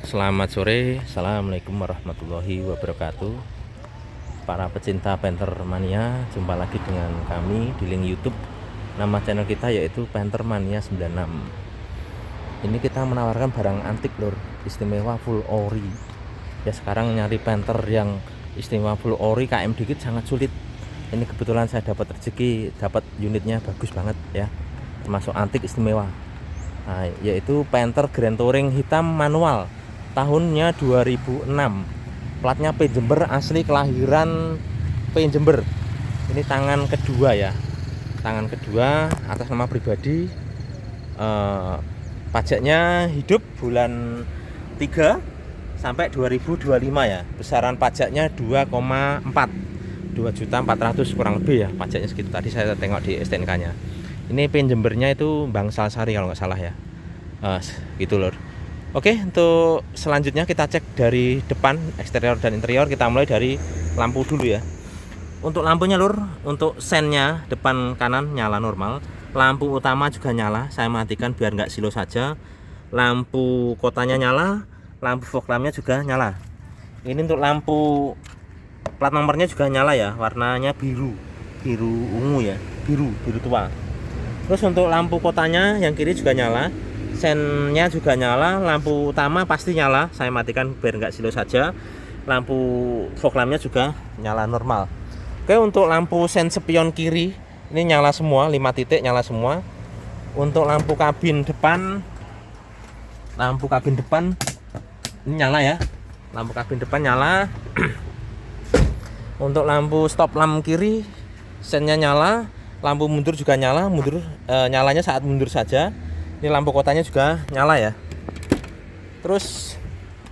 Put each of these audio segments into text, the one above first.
Selamat sore, assalamualaikum warahmatullahi wabarakatuh. Para pecinta Panther Mania, jumpa lagi dengan kami di link YouTube. Nama channel kita yaitu Panther Mania 96. Ini kita menawarkan barang antik lur, istimewa full ori. Ya sekarang nyari Panther yang istimewa full ori KM dikit sangat sulit. Ini kebetulan saya dapat rezeki, dapat unitnya bagus banget ya, termasuk antik istimewa. Nah, yaitu Panther Grand Touring hitam manual tahunnya 2006, platnya P Jember, asli kelahiran P Jember. Ini tangan kedua ya, tangan kedua atas nama pribadi. Pajaknya hidup bulan 3 sampai 2025 ya. Besaran pajaknya 2,4 kurang lebih ya, pajaknya segitu. Tadi saya tengok di STNK nya. Ini P Jembernya itu Bangsal Sari kalau nggak salah ya, gitu lor. Oke, untuk selanjutnya kita cek dari depan, eksterior dan interior. Kita mulai dari lampu dulu ya. Untuk lampunya lur, untuk sennya depan kanan nyala normal. Lampu utama juga nyala, saya matikan biar nggak silo saja. Lampu kotanya nyala, lampu fog lampnya juga nyala. Ini untuk lampu plat nomornya juga nyala ya, warnanya biru ungu ya, biru tua. Terus untuk lampu kotanya yang kiri juga nyala, sennya juga nyala, lampu utama pasti nyala, saya matikan biar nggak silo saja. Lampu fog lampnya juga nyala normal. Oke, untuk lampu sen spion kiri ini nyala semua, 5 titik nyala semua. Untuk lampu kabin depan ini nyala ya, lampu kabin depan nyala. Untuk lampu stop lamp kiri sennya nyala, lampu mundur juga nyala, nyalanya saat mundur saja. Ini lampu kotanya juga nyala ya. Terus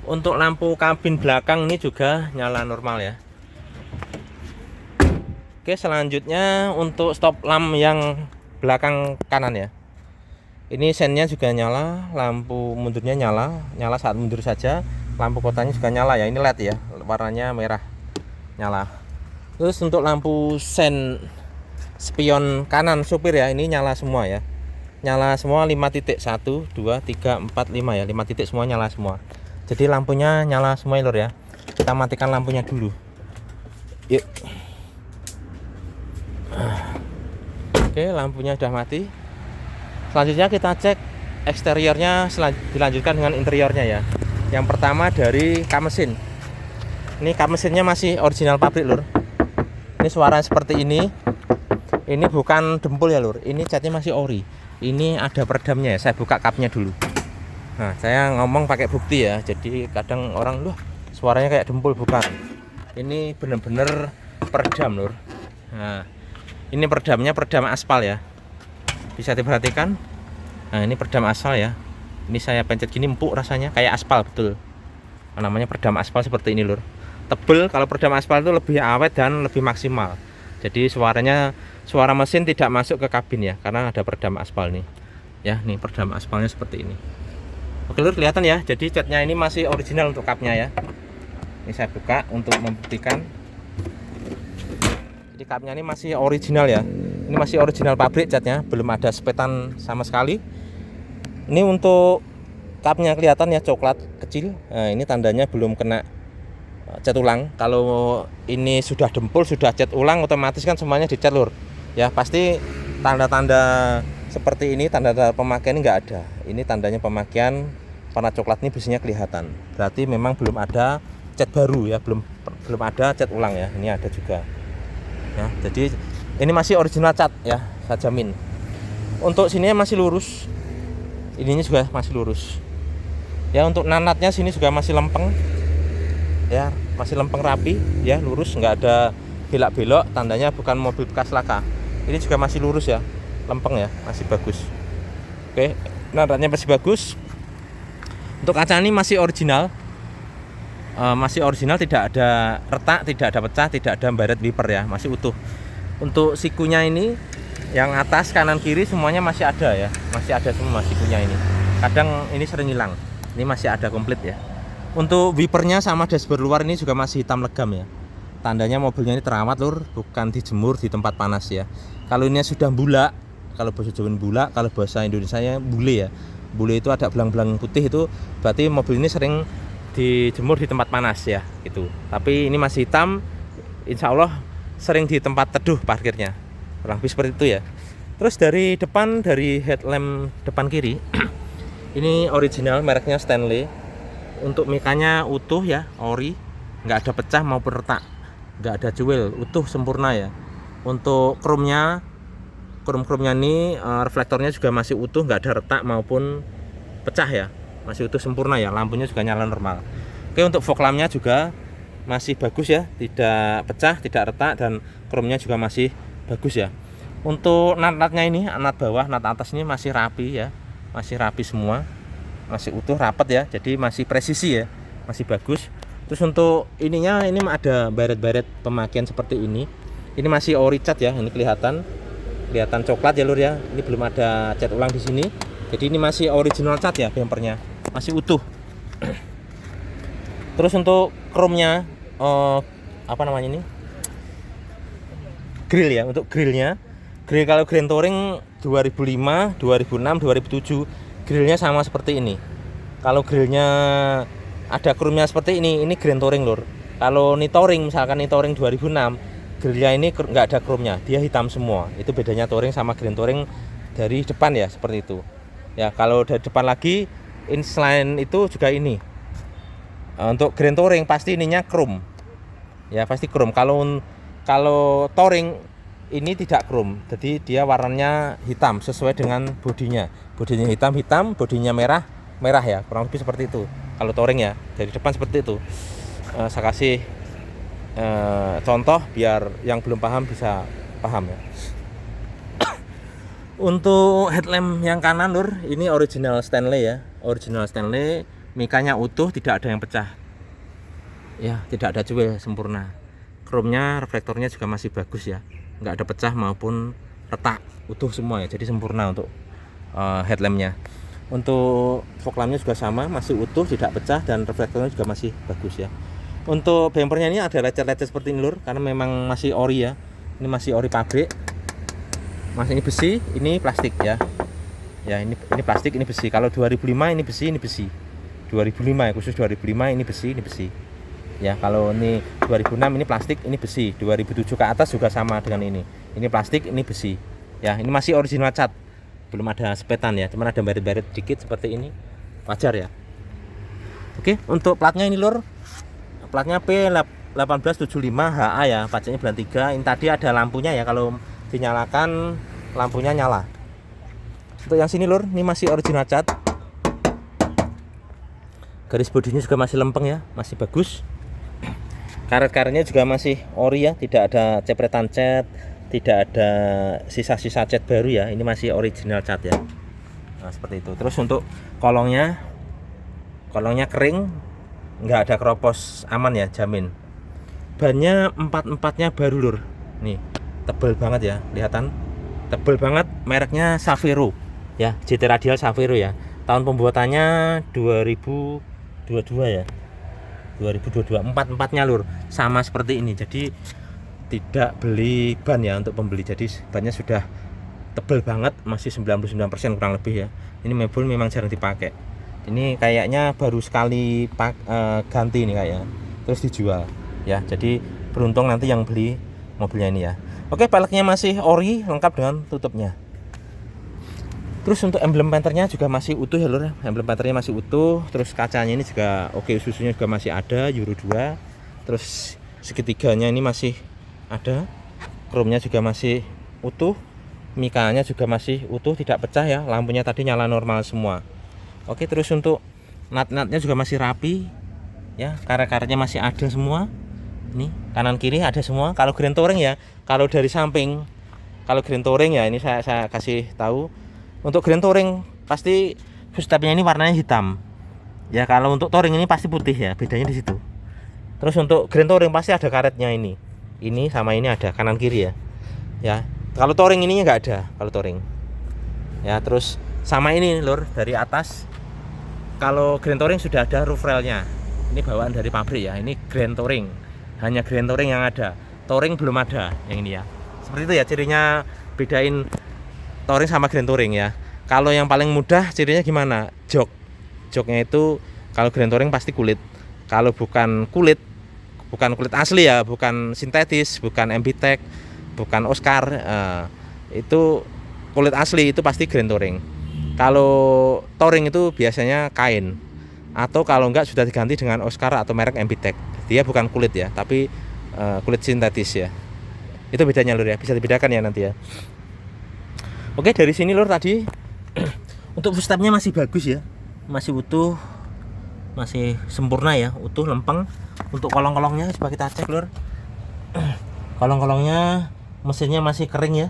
untuk lampu kabin belakang ini juga nyala normal ya. Oke, selanjutnya untuk stop lamp yang belakang kanan ya. Ini sennya juga nyala, lampu mundurnya nyala saat mundur saja. Lampu kotanya juga nyala ya, ini LED ya, warnanya merah, nyala. Terus untuk lampu sen spion kanan supir ya, ini nyala semua ya. Nyala semua 5 titik, 1, 2, 3, 4, 5 ya, 5 titik semua nyala semua. Jadi lampunya nyala semua lor ya. Kita matikan lampunya dulu. Yuk. Oke, lampunya sudah mati. Selanjutnya kita cek eksteriornya, dilanjutkan dengan interiornya ya. Yang pertama dari kap mesin. Ini kap mesinnya masih original pabrik lur. Ini suara seperti ini. Ini bukan dempul ya lur, ini catnya masih ori. Ini ada peredamnya ya, saya buka kapnya dulu. Nah, saya ngomong pakai bukti ya, jadi kadang orang loh suaranya kayak dempul, bukan. Ini bener-bener peredam lur. Nah, ini peredamnya peredam aspal ya, bisa diperhatikan. Nah, ini peredam aspal ya. Ini saya pencet gini empuk rasanya, kayak aspal betul. Namanya peredam aspal seperti ini lur. Tebel, kalau peredam aspal itu lebih awet dan lebih maksimal. Jadi suara mesin tidak masuk ke kabin ya, karena ada peredam aspal nih. Ya, nih peredam aspalnya seperti ini. Oke lur, kelihatan ya. Jadi catnya ini masih original untuk kapnya ya. Ini saya buka untuk membuktikan. Jadi kapnya ini masih original ya. Ini masih original pabrik catnya, belum ada sepetan sama sekali. Ini untuk kapnya kelihatan ya, coklat kecil. Nah, ini tandanya belum kena cat ulang. Kalau ini sudah dempul, sudah cat ulang, otomatis kan semuanya dicat lur ya. Pasti tanda-tanda seperti ini, tanda-tanda pemakaian ini nggak ada. Ini tandanya pemakaian, warna coklat ini biasanya kelihatan, berarti memang belum ada cat baru ya, belum ada cat ulang ya. Ini ada juga ya, jadi ini masih original cat ya, saya jamin. Untuk sininya masih lurus, ininya juga masih lurus ya. Untuk nanatnya sini juga masih lempeng ya, masih lempeng rapi ya, lurus, nggak ada belak-belok, tandanya bukan mobil bekas laka. Ini juga masih lurus ya, lempeng ya, masih bagus. Oke, nanatnya masih bagus. Untuk kaca ini masih original, tidak ada retak, tidak ada pecah, tidak ada baret wiper ya, masih utuh. Untuk sikunya ini yang atas kanan kiri semuanya masih ada ya, masih ada semua sikunya ini. Kadang ini sering hilang, ini masih ada komplit ya. Untuk wipernya sama dashboard luar ini juga masih hitam legam ya. Tandanya mobilnya ini terawat lur, bukan dijemur di tempat panas ya. Kalau ini sudah bulak, kalau bahasa Jawa bulak, kalau bahasa Indonesia bule ya. Bule itu ada belang-belang putih, itu berarti mobil ini sering dijemur di tempat panas ya gitu. Tapi ini masih hitam, insya Allah sering di tempat teduh parkirnya, kurang lebih seperti itu ya. Terus dari depan, dari headlamp depan kiri ini original, mereknya Stanley. Untuk mikanya utuh ya, ori, nggak ada pecah maupun retak, nggak ada cuil, utuh sempurna ya. Untuk chrome-nya ini reflektornya juga masih utuh, nggak ada retak maupun pecah ya, masih utuh sempurna ya. Lampunya juga nyala normal. Oke, untuk fog lamp-nya juga masih bagus ya, tidak pecah, tidak retak, dan chrome-nya juga masih bagus ya. Untuk nat-natnya ini, nat bawah, nat atas ini masih rapi ya, masih rapi semua, masih utuh, rapat ya, jadi masih presisi ya, masih bagus. Terus untuk ininya, ini ada baret-baret pemakaian seperti ini. Ini masih ori cat ya, ini kelihatan coklat ya lur ya. Ini belum ada cat ulang di sini, jadi ini masih original cat ya, bempernya masih utuh. Terus untuk chrome-nya, apa namanya ini, grill ya. Untuk grillnya, grill kalau Grand Touring 2005, 2006, 2007 grillnya sama seperti ini. Kalau grillnya ada chrome-nya seperti ini Grand Touring lur. Kalau ini Touring, misalkan ini Touring 2006, grillnya ini nggak ada chrome-nya, dia hitam semua. Itu bedanya Touring sama Grand Touring dari depan ya, seperti itu ya. Kalau dari depan lagi, selain itu juga ini, untuk Grand Touring pasti ininya chrome ya, pasti chrome. Kalau Touring ini tidak chrome, jadi dia warnanya hitam sesuai dengan bodinya hitam, bodinya merah ya, kurang lebih seperti itu. Kalau Touring ya dari depan seperti itu. Saya kasih contoh biar yang belum paham bisa paham ya. Untuk headlamp yang kanan lur, ini original Stanley ya, original Stanley, mikanya utuh, tidak ada yang pecah ya, tidak ada cuil, sempurna. Chrome-nya, reflektornya juga masih bagus ya, nggak ada pecah maupun retak, utuh semua ya, jadi sempurna untuk headlampnya. Untuk fog lampnya juga sama, masih utuh, tidak pecah, dan reflektornya juga masih bagus ya. Untuk bempernya ini ada lecet-lecet seperti ini lur, karena memang masih ori ya, ini masih ori pabrik. Mas, ini besi, ini plastik ya. Ya, ini plastik, ini besi. Kalau 2005 ini besi. 2005 ya, khusus 2005 ini besi. Ya, kalau ini 2006 ini plastik, ini besi. 2007 ke atas juga sama dengan ini. Ini plastik, ini besi. Ya, ini masih original cat. Belum ada sepetan ya, cuman ada baret-baret dikit seperti ini. Wajar ya. Oke, untuk platnya ini lur. Platnya P1875 HA ya, pajaknya bulan 3. Ini tadi ada lampunya ya, kalau dinyalakan lampunya nyala. Untuk yang sini lur, ini masih original cat. Garis bodinya juga masih lempeng ya, masih bagus. Karet-karetnya juga masih ori ya, tidak ada cepretan cat, tidak ada sisa-sisa cat baru ya. Ini masih original cat ya. Nah, seperti itu. Terus untuk kolongnya kering, nggak ada keropos, aman ya, jamin. Bannya 4-4-nya baru lur. Nih, tebel banget ya, kelihatan. Tebel banget, mereknya Savero ya, GT Radial Savero ya. Tahun pembuatannya 2022 ya. 2022, 4-4-nya lur, sama seperti ini. Jadi tidak beli ban ya untuk pembeli. Jadi bannya sudah tebel banget, masih 99% kurang lebih ya. Ini mobil memang jarang dipakai. Ini kayaknya baru sekali ganti nih kayaknya, terus dijual ya. Jadi beruntung nanti yang beli mobilnya ini ya. Oke, peleknya masih ori, lengkap dengan tutupnya. Terus untuk emblem Panthernya juga masih utuh ya lur. Emblem Panthernya masih utuh. Terus kacanya ini juga oke, susunya juga masih ada, Euro 2. Terus segitiganya ini masih ada. Chrome-nya juga masih utuh. Mikanya juga masih utuh, tidak pecah ya. Lampunya tadi nyala normal semua. Oke, terus untuk nat-natnya juga masih rapi ya. Karet-karetnya masih ada semua. Ini kanan kiri ada semua. Kalau Grand Touring ya, kalau dari samping, kalau Grand Touring ya, ini saya kasih tahu. Untuk Grand Touring pasti footstepnya ini warnanya hitam. Ya, kalau untuk Touring ini pasti putih ya, bedanya di situ. Terus untuk Grand Touring pasti ada karetnya ini. Ini sama ini ada kanan kiri ya. Ya, kalau Touring ininya nggak ada kalau Touring. Ya, terus sama ini lur, dari atas. Kalau Grand Touring sudah ada roof railnya. Ini bawaan dari pabrik ya. Ini Grand Touring. Hanya Grand Touring yang ada. Touring belum ada yang ini ya. Seperti itu ya cirinya, bedain Touring sama Grand Touring ya. Kalau yang paling mudah cirinya gimana? Joknya itu kalau Grand Touring pasti kulit. Kalau bukan kulit asli ya, bukan sintetis, bukan MBTEK, bukan Oscar, itu kulit asli itu pasti Grand Touring. Kalau touring itu biasanya kain, atau kalau enggak sudah diganti dengan Oscar atau merek MBTEK. Dia bukan kulit ya, tapi kulit sintetis ya. Itu bedanya lur ya, bisa dibedakan ya nanti ya. Oke, dari sini lur tadi untuk footstepnya masih bagus ya, masih utuh, masih sempurna ya, utuh lempeng. Untuk kolong-kolongnya coba kita cek lur. Kolong-kolongnya mesinnya masih kering ya,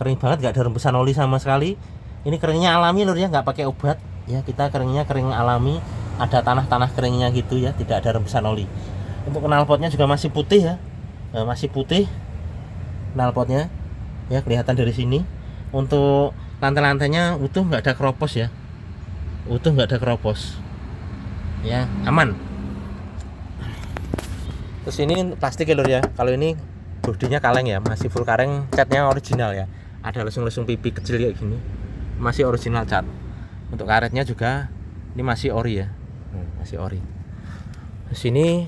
kering banget, nggak ada rembesan oli sama sekali. Ini keringnya alami lur ya, nggak pakai obat ya, kita keringnya kering alami, ada tanah-tanah keringnya gitu ya, tidak ada rembesan oli. Untuk knalpotnya juga masih putih ya, masih putih knalpotnya ya, kelihatan dari sini. Untuk lantai-lantainya utuh, nggak ada keropos ya, utuh, nggak ada keropos ya, aman. Terus ini plastik ya lur ya, kalau ini bodinya kaleng ya, masih full kaleng, catnya original ya, ada lesung-lesung pipi kecil kayak gini, masih original cat. Untuk karetnya juga ini masih ori ya, masih ori. Terus ini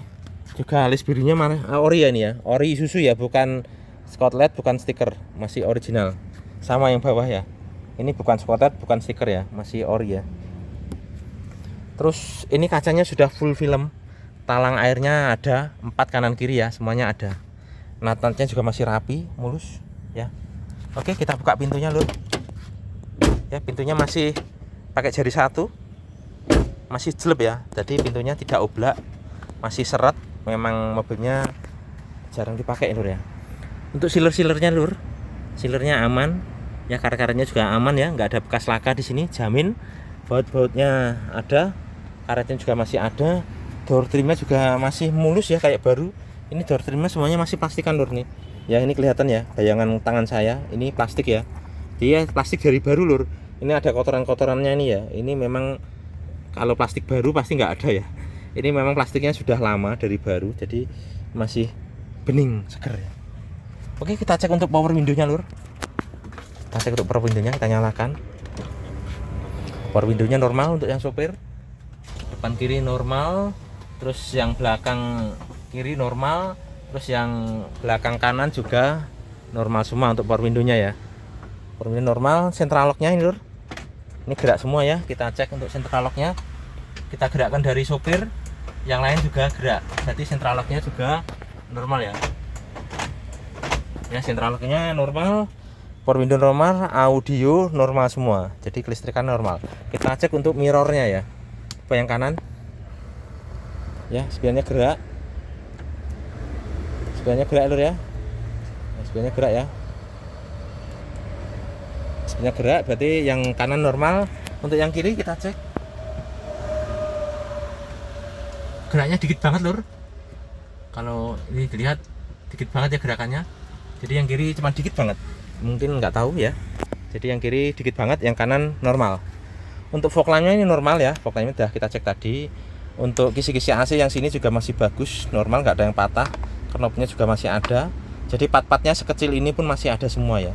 juga alis birunya mana, ori ya, ini ya, ori Isuzu ya, bukan Scotland, bukan stiker, masih original. Sama yang bawah ya, ini bukan Scotland, bukan stiker ya, masih ori ya. Terus ini kacanya sudah full film, talang airnya ada 4 kanan kiri ya, semuanya ada. Natanya juga masih rapi, mulus ya. Oke, kita buka pintunya lur ya. Pintunya masih pakai jari 1, masih jelek ya, jadi pintunya tidak oblak, masih seret. Memang mobilnya jarang dipakai lur ya. Untuk sealer-sealernya lur, sealernya aman ya, karet-karetnya juga aman ya, nggak ada bekas laka di sini, jamin. Baut-bautnya ada, karetnya juga masih ada. Door trimnya juga masih mulus ya, kayak baru. Ini door trimnya semuanya masih plastikan lur nih ya, ini kelihatan ya, bayangan tangan saya ini plastik ya, dia plastik dari baru lur. Ini ada kotoran-kotorannya ini ya, ini memang kalau plastik baru pasti nggak ada ya, ini memang plastiknya sudah lama dari baru, jadi masih bening, seger ya. Oke, kita cek untuk power window-nya lur. Kita cek untuk power window-nya, kita nyalakan. Power window-nya normal untuk yang sopir, depan kiri normal, terus yang belakang kiri normal, terus yang belakang kanan juga normal semua untuk power window-nya ya. Power window normal. Central lock-nya ini lur, ini gerak semua ya. Kita cek untuk central lock-nya, kita gerakkan dari sopir, yang lain juga gerak, jadi central lock-nya juga normal ya. Ya, central lock-nya normal, power window normal, audio normal semua, jadi kelistrikan normal. Kita cek untuk mirrornya ya, yang kanan ya, spionnya gerak, spionnya gerak lur ya, spionnya gerak ya, spionnya gerak, berarti yang kanan normal. Untuk yang kiri kita cek, geraknya dikit banget lur, kalau ini dilihat dikit banget ya gerakannya, jadi yang kiri cuma dikit banget, mungkin nggak tahu ya, jadi yang kiri dikit banget, yang kanan normal. Untuk fog lamp-nya ini normal ya, fog lamp-nya udah kita cek tadi. Untuk kisi-kisi AC yang sini juga masih bagus, normal, nggak ada yang patah. Knopnya juga masih ada, jadi part-partnya sekecil ini pun masih ada semua ya.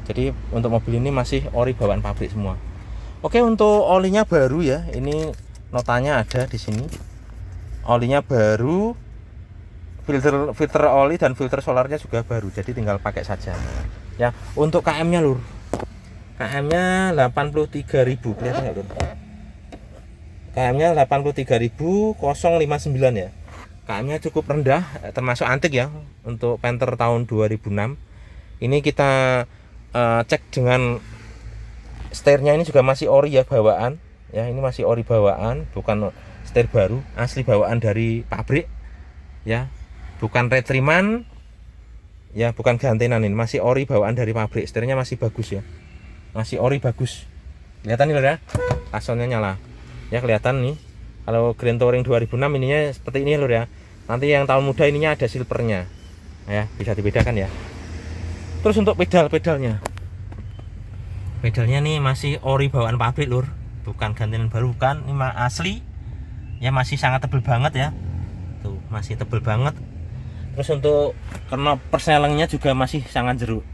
Jadi untuk mobil ini masih ori bawaan pabrik semua. Oke, untuk olinya baru ya, ini notanya ada di sini. Olinya baru, filter oli dan filter solarnya juga baru, jadi tinggal pakai saja ya. Untuk KM-nya lur, KM-nya 83.000, kelihatan nggak lur? KM-nya 83.059 ya. KM-nya cukup rendah, termasuk antik ya untuk Panther tahun 2006. Ini kita cek dengan setirnya, ini juga masih ori ya bawaan ya, ini masih ori bawaan, bukan setir baru, asli bawaan dari pabrik ya, bukan retriman ya, bukan gantenan, ini masih ori bawaan dari pabrik. Setirnya masih bagus ya, masih ori bagus, kelihatan nih lur ya, klakson-nya nyala ya, kelihatan nih. Kalau Grand Touring 2006 ininya seperti ini lur ya. Nanti yang tahun muda ininya ada silvernya ya, bisa dibedakan ya. Terus untuk pedalnya nih masih ori bawaan pabrik lur, bukan gantian baru, bukan, ini asli ya, masih sangat tebel banget ya, tuh masih tebel banget. Terus untuk knop perselengnya juga masih sangat jeruk,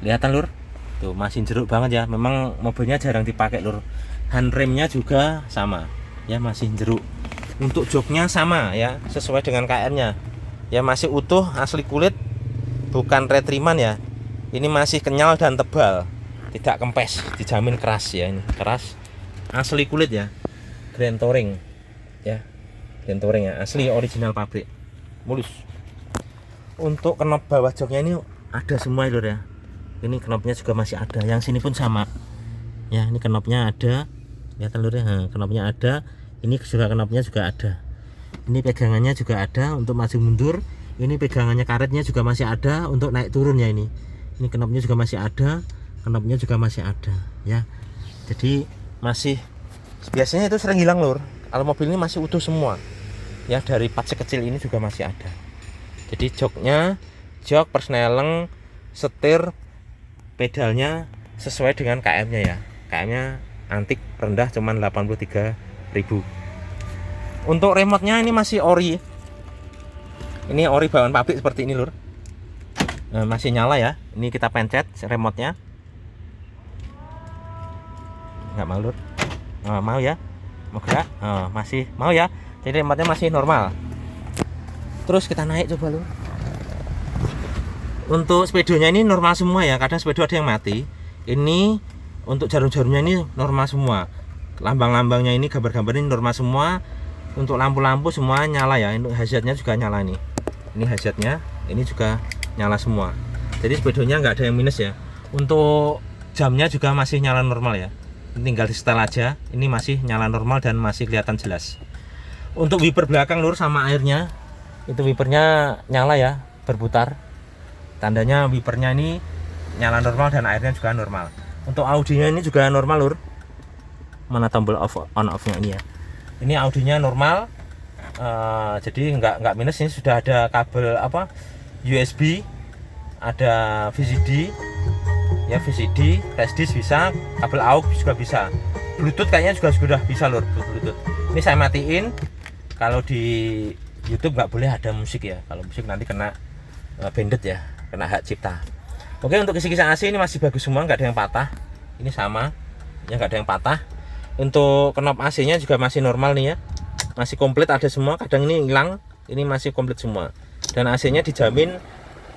kelihatan lur, tuh masih jeruk banget ya, memang mobilnya jarang dipakai lur. Handremnya juga sama ya, masih jeruk, Untuk joknya sama ya, sesuai dengan KM-nya ya, masih utuh asli kulit, bukan retriman ya. Ini masih kenyal dan tebal, tidak kempes, dijamin keras ya. Ini keras asli kulit ya, Grand Touring ya, Grand Touring ya, asli original pabrik, mulus. Untuk knop bawah joknya ini ada semua lur ya. Ini knopnya juga masih ada, yang sini pun sama ya. Ini knopnya ada ya telur ya, knopnya ada. Ini juga knopnya juga ada. Ini pegangannya juga ada untuk maju mundur. Ini pegangannya karetnya juga masih ada untuk naik turun ya. Ini knopnya juga masih ada, knopnya juga masih ada ya. Jadi masih, biasanya itu sering hilang lur. Kalau mobil ini masih utuh semua ya, dari part sekecil ini juga masih ada. Jadi joknya, jok, persneleng, setir, pedalnya sesuai dengan KM-nya ya. KM-nya antik rendah cuman 83.000. Untuk remote-nya ini masih ori. Ini ori bawaan pabrik seperti ini lur. Nah, masih nyala ya. Ini kita pencet remote-nya. Nggak mau lur. Mau ya? Mau gerak? Masih mau ya. Jadi remote-nya masih normal. Terus kita naik coba lur. Untuk speedonya ini normal semua ya. Kadang speedo ada yang mati. Ini untuk jarum-jarumnya ini normal semua. Lambang-lambangnya ini, gambar-gambarnya ini normal semua. Untuk lampu-lampu semua nyala ya. Untuk hazardnya juga nyala nih. Ini hazardnya, ini juga nyala semua. Jadi speedonya nggak ada yang minus ya. Untuk jamnya juga masih nyala normal ya. Tinggal di setel aja. Ini masih nyala normal dan masih kelihatan jelas. Untuk wiper belakang lur sama airnya, itu wipernya nyala ya, berputar. Tandanya wipernya ini nyala normal dan airnya juga normal. Untuk audinya ini juga normal lur. Mana tombol on off nya ini ya. Ini audinya normal. Jadi nggak minus. Ini sudah ada kabel USB, ada VCD ya, VCD, flash disk bisa, kabel AUX juga bisa, Bluetooth kayaknya juga sudah bisa lur, Bluetooth. Ini saya matiin. Kalau di YouTube nggak boleh ada musik ya, kalau musik nanti kena banded ya, kena hak cipta. Oke, untuk kisi-kisi AC ini masih bagus semua, nggak ada yang patah. Ini sama ya, nggak ada yang patah. Untuk knop AC nya juga masih normal nih ya, masih komplit, ada semua. Kadang ini hilang, ini masih komplit semua. Dan AC nya dijamin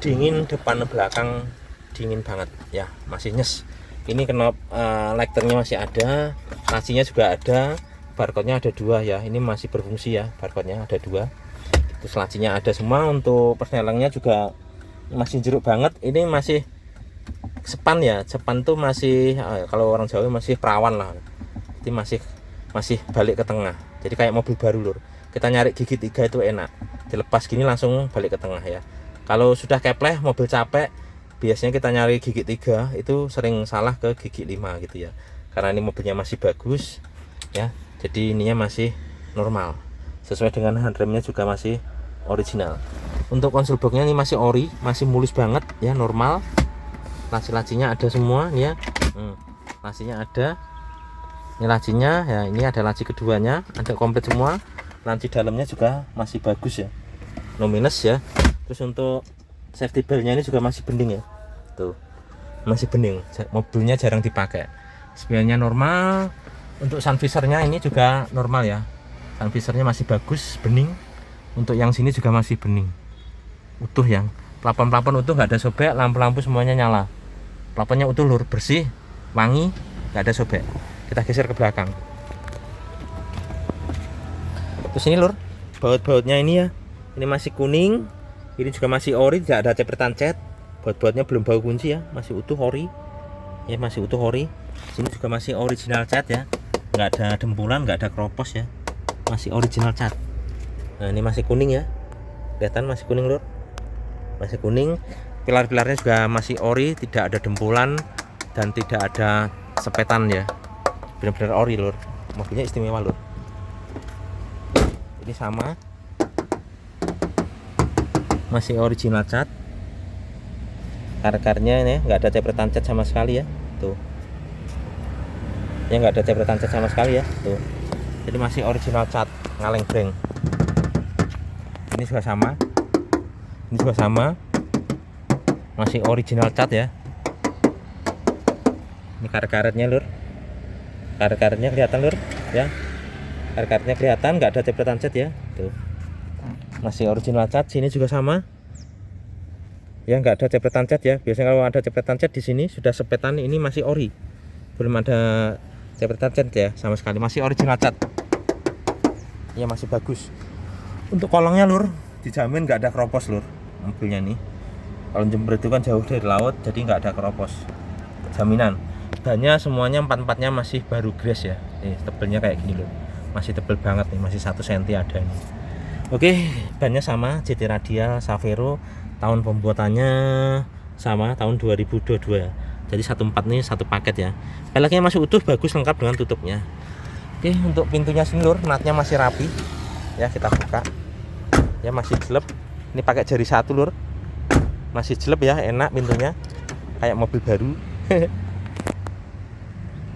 dingin depan belakang, dingin banget ya, masih nyes. Ini knop lighternya masih ada, lacinya juga ada, barcode-nya ada 2 ya. Ini masih berfungsi ya, barcode-nya ada 2. Terus lacinya ada semua. Untuk persnelengnya juga masih jeruk banget. Ini masih sepan ya, sepan tuh masih kalau orang Jawa masih perawan lah. Jadi masih balik ke tengah. Jadi kayak mobil baru lur. Kita nyari gigi 3 itu enak. Dilepas gini langsung balik ke tengah ya. Kalau sudah kepleh, mobil capek, biasanya kita nyari gigi 3 itu sering salah ke gigi 5 gitu ya. Karena ini mobilnya masih bagus ya. Jadi ininya masih normal. Sesuai dengan handremnya juga masih original. Untuk konsol boxnya ini masih ori, masih mulus banget ya, normal. Laci-lacinya ada semua nih ya. Lacinya ada. Ini lacinya ya, ini ada laci keduanya, ada komplit semua. Laci dalamnya juga masih bagus ya, no minus ya. Terus untuk safety beltnya ini juga masih bening ya, tuh masih bening. Mobilnya jarang dipakai. Spionnya normal. Untuk sun visornya ini juga normal ya, sun visornya masih bagus, bening. Untuk yang sini juga masih bening, utuh. Yang plafon utuh, nggak ada sobek. Lampu-lampu semuanya nyala, plafonnya utuh lur, bersih, wangi, nggak ada sobek. Kita geser ke belakang. Terus ini lur, baut-bautnya ini ya, ini masih kuning. Ini juga masih ori, tidak ada cepretan cat. Baut-bautnya belum bau kunci ya, masih utuh ori ya, masih utuh ori. Sini juga masih original cat ya, nggak ada dempulan, nggak ada keropos ya, masih original cat. Nah ini masih kuning ya, kelihatan masih kuning lur, masih kuning. Pilar-pilarnya juga masih ori, tidak ada dempulan dan tidak ada sepetan ya, benar-benar ori lur. Mobilnya istimewa lur. Ini sama, masih original cat. Kar-karnya ini nggak ada cepretan cat sama sekali ya, tuh ya, nggak ada cepretan cat sama sekali ya, tuh. Jadi masih original cat, ngaleng breng. Ini juga sama, ini juga sama, masih original cat ya. Ini karet-karetnya lur, karet-karetnya kelihatan lur ya, Kartnya kelihatan, nggak ada cepretan cat ya. Tuh. Masih original cat. Sini juga sama. Ya, nggak ada cepretan cat ya. Biasanya kalau ada cepretan cat di sini sudah sepetan, ini masih ori. Belum ada cepretan cat ya, sama sekali masih original cat. Ya, masih bagus. Untuk kolongnya lur, dijamin nggak ada keropos lur. Mobilnya nih. Kalau Jember itu kan jauh dari laut, jadi nggak ada keropos. Jaminan. Bannya semuanya 4-4-nya masih baru grass ya. Tebelnya kayak gini loh. Masih tebel banget nih, masih 1 cm ada nih. Oke, bannya sama, GT Radial Savero, tahun pembuatannya sama, tahun 2022. Jadi 14 nih satu paket ya. Peleknya masih utuh, bagus, lengkap dengan tutupnya. Oke, untuk pintunya sini lur, natnya masih rapi. Ya, kita buka. Ya, masih jelek. Ini pakai jari 1 lur. Masih jelek ya, enak pintunya. Kayak mobil baru.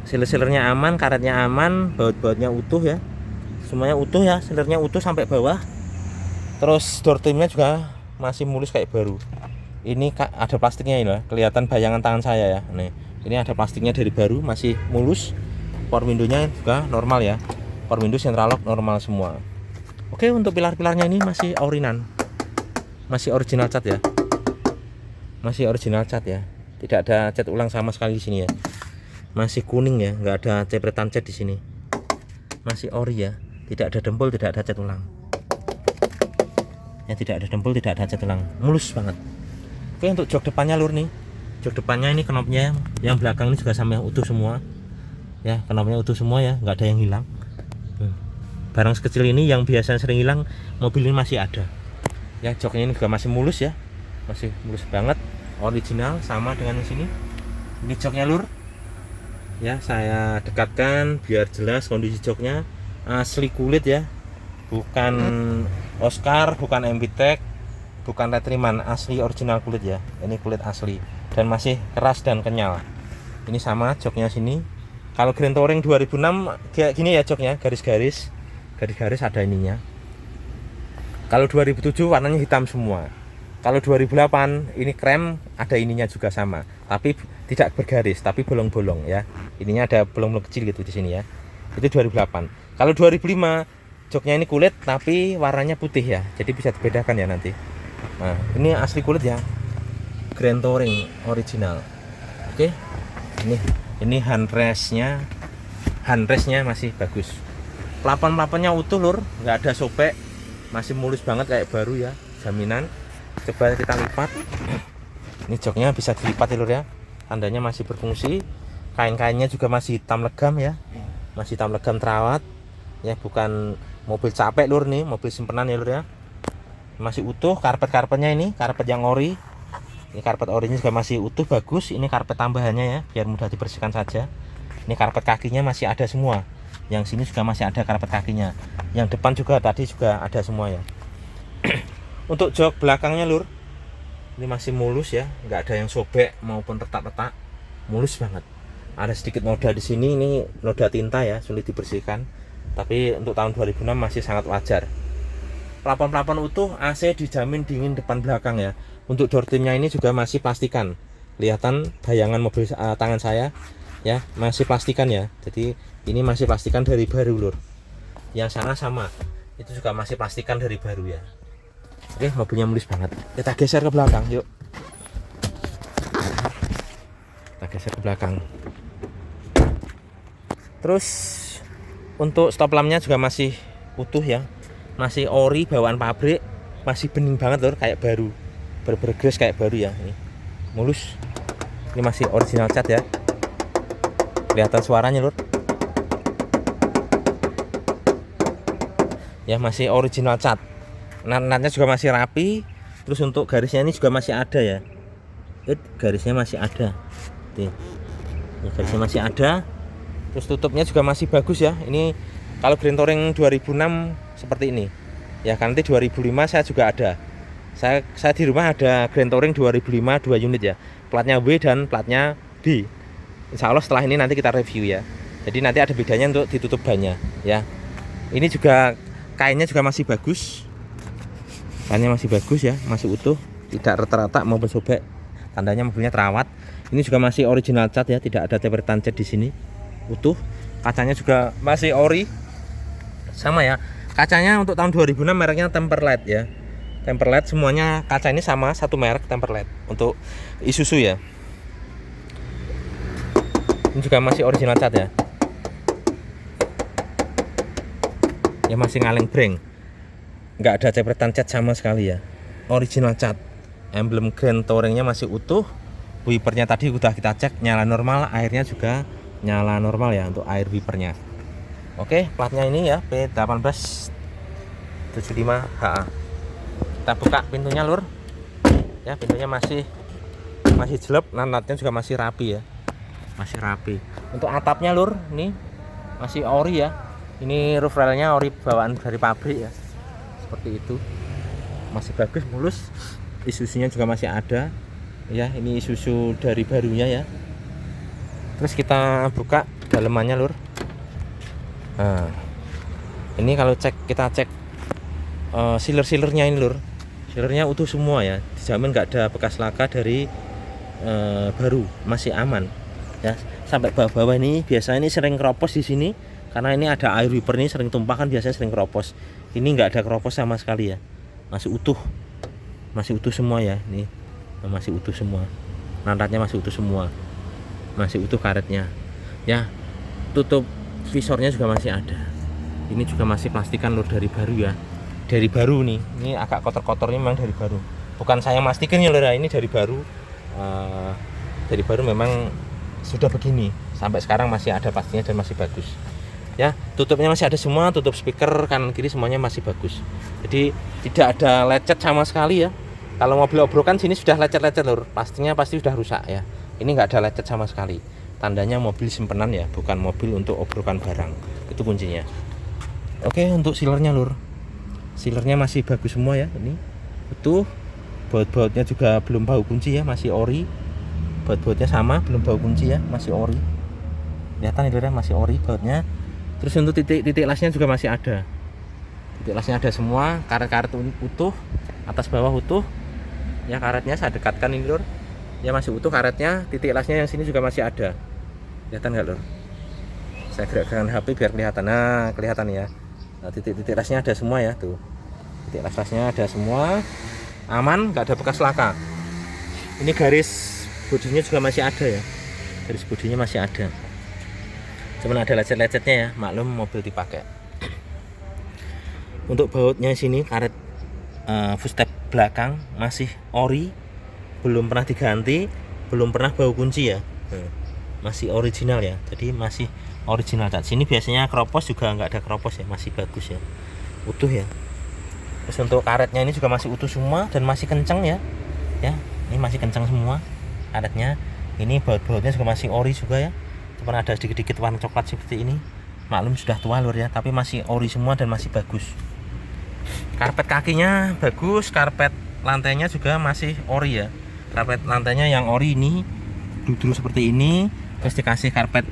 Sealer-sealernya aman, karetnya aman, baut-bautnya utuh ya. Semuanya utuh ya, sealernya utuh sampai bawah. Terus door trimnya juga masih mulus kayak baru. Ini ada plastiknya ini loh, kelihatan bayangan tangan saya ya. Nih, ini ada plastiknya dari baru, masih mulus. Power window-nya juga normal ya. Power window central lock normal semua. Oke, untuk pilar-pilarnya ini masih orinan. Masih original cat ya. Masih original cat ya. Tidak ada cat ulang sama sekali di sini ya. Masih kuning ya, nggak ada cepretan cat di sini. Masih ori ya, tidak ada dempul, tidak ada cat ulang. Ya, tidak ada dempul, tidak ada cat ulang, mulus banget. Oke, untuk jok depannya lur nih. Jok depannya ini knopnya yang belakang ini juga sama, utuh semua. Ya, knopnya utuh semua ya, nggak ada yang hilang. Barang sekecil ini yang biasanya sering hilang, mobil ini masih ada. Ya, joknya ini juga masih mulus ya, masih mulus banget, original sama dengan yang sini. Ini joknya lur. Ya, saya dekatkan biar jelas kondisi joknya. Asli kulit ya, bukan Oscar, bukan MBTEC, bukan Retriman, asli original kulit ya. Ini kulit asli dan masih keras dan kenyal. Ini sama joknya sini. Kalau Grand Touring 2006 kayak gini ya joknya, garis-garis ada ininya. Kalau 2007 warnanya hitam semua. Kalau 2008 ini krem, ada ininya juga sama, tapi tidak bergaris, tapi bolong-bolong ya. Ininya ada bolong-bolong kecil gitu di sini ya. Itu 2008. Kalau 2005 joknya ini kulit tapi warnanya putih ya. Jadi bisa dibedakan ya nanti. Nah, ini asli kulit ya. Grand Touring original. Oke. Ini handrestnya masih bagus. Plafon-plafonnya utuh lur, nggak ada sobek. Masih mulus banget kayak baru ya, jaminan. Coba kita lipat. Ini joknya bisa dilipat ya lur ya. Tandanya masih berfungsi. Kain-kainnya juga masih hitam legam ya. Masih hitam legam terawat. Ya, bukan mobil capek lur nih, mobil simpenan ya lur ya. Masih utuh, karpet-karpetnya ini, karpet yang ori. Ini karpet orinya juga masih utuh, bagus. Ini karpet tambahannya ya, biar mudah dibersihkan saja. Ini karpet kakinya masih ada semua. Yang sini juga masih ada karpet kakinya. Yang depan juga tadi juga ada semua ya. Untuk jok belakangnya lur, ini masih mulus ya, nggak ada yang sobek maupun retak-retak, mulus banget. Ada sedikit noda di sini, ini noda tinta ya, sulit dibersihkan. Tapi untuk tahun 2006 masih sangat wajar. Plafon-plafon utuh, AC dijamin dingin depan belakang ya. Untuk door trimnya ini juga masih plastikan. Kelihatan bayangan mobil tangan saya ya, masih plastikan ya. Jadi ini masih plastikan dari baru lur. Yang sana sama, itu juga masih plastikan dari baru ya. Oke, mobilnya mulus banget. Kita geser ke belakang, yuk. Kita geser ke belakang. Terus untuk stop lampnya juga masih utuh ya. Masih ori bawaan pabrik, masih bening banget lur, kayak baru. Bergres kayak baru ya. Ini mulus. Ini masih original cat ya. Kelihatan suaranya lur. Ya, masih original cat. Natnya juga masih rapi. Terus untuk garisnya ini juga masih ada ya. Garisnya masih ada. Nih, garisnya masih ada. Terus tutupnya juga masih bagus ya. Ini kalau Grand Touring 2006 seperti ini. Ya, kan nanti 2005 saya juga ada. Saya di rumah ada Grand Touring 2005 2 unit ya. Platnya W dan platnya B. Insya Allah setelah ini nanti kita review ya. Jadi nanti ada bedanya untuk ditutup bannya ya. Ini juga kainnya juga masih bagus. Kainnya masih bagus ya, masih utuh, tidak retak-retak maupun sobek. Tandanya mobilnya terawat. Ini juga masih original cat ya, tidak ada cepretan cat di sini. Utuh. Kacanya juga masih ori. sama ya. Kacanya untuk tahun 2006 mereknya Temperlate ya. Temperlate semuanya kaca ini sama, satu merek Temperlate untuk Isuzu ya. Ini juga masih original cat ya. Ya masih ngaleng breng. Nggak ada cepretan cat sama sekali ya. Original cat. Emblem Grand Touringnya masih utuh. Wipernya tadi udah kita cek nyala normal, airnya juga nyala normal ya untuk air wipernya. Oke, platnya ini ya P1875HA. Kita buka pintunya lur. Ya, pintunya masih jelek, nanatnya juga masih rapi ya. Masih rapi. Untuk atapnya lur, ini masih ori ya. Ini roof railnya ori bawaan dari pabrik ya. Seperti itu. Masih bagus, mulus. Isuzunya juga masih ada. Ya, ini Isuzu dari barunya ya. Terus kita buka dalemannya lur. Nah, ini kalau kita cek sealer-sealernya ini lur. Sealernya utuh semua ya, dijamin nggak ada bekas laka dari baru, masih aman ya. Sampai bawah-bawah ini biasanya ini sering keropos di sini karena ini ada air wiper ini sering tumpah kan, biasanya sering keropos. Ini nggak ada keropos sama sekali ya, masih utuh semua ya. Ini masih utuh semua, nantatnya masih utuh semua, masih utuh karetnya ya. Tutup visornya juga masih ada. Ini juga masih plastikan lur, dari baru ya. Dari baru nih, ini agak kotor-kotornya memang dari baru. Bukan saya mastikan ya lur, ini dari baru. Dari baru memang sudah begini. Sampai sekarang masih ada pastinya dan masih bagus. Ya, tutupnya masih ada semua, tutup speaker kanan kiri semuanya masih bagus. Jadi tidak ada lecet sama sekali ya. Kalau mobil obrokan sini sudah lecet-lecet lur, pastinya pasti sudah rusak ya. Ini nggak ada lecet sama sekali. Tandanya mobil simpenan ya, bukan mobil untuk obrokan barang. Itu kuncinya. Oke, untuk sealernya lur. Sealernya masih bagus semua ya, ini utuh. Baut-bautnya juga belum bau kunci ya, masih ori. Baut-bautnya sama, belum bau kunci ya, masih ori. Kelihatan ini masih ori bautnya. Terus untuk titik lasnya juga masih ada. Titik lasnya ada semua, karet-karet utuh, atas bawah utuh. Ya, karetnya saya dekatkan ini lur. Ya masih utuh karetnya, titik lasnya yang sini juga masih ada. Kelihatan nggak lur? Saya gerakkan HP biar kelihatan. Nah, kelihatan ya. Nah, titik-titik lasnya ada semua ya tuh. Titik lasnya ada semua, aman, nggak ada bekas laka. Ini garis bodinya juga masih ada ya. Garis bodinya masih ada. Cuman ada lecet-lecetnya ya, maklum mobil dipakai. Untuk bautnya sini karet footstep belakang masih ori, belum pernah diganti, belum pernah bau kunci ya. Masih original ya. Jadi masih original cat. Sini biasanya keropos juga nggak ada keropos ya, masih bagus ya, utuh ya. Terus untuk karetnya ini juga masih utuh semua dan masih kencang ya. Ya, ini masih kencang semua karetnya. Ini baut-bautnya juga masih ori juga ya. Cuma ada sedikit-sedikit warna coklat seperti ini. Maklum sudah tua lur ya, tapi masih ori semua dan masih bagus. Karpet kakinya bagus, karpet lantainya juga masih ori ya. Karpet lantainya yang ori ini duduk seperti ini. Terus dikasih karpet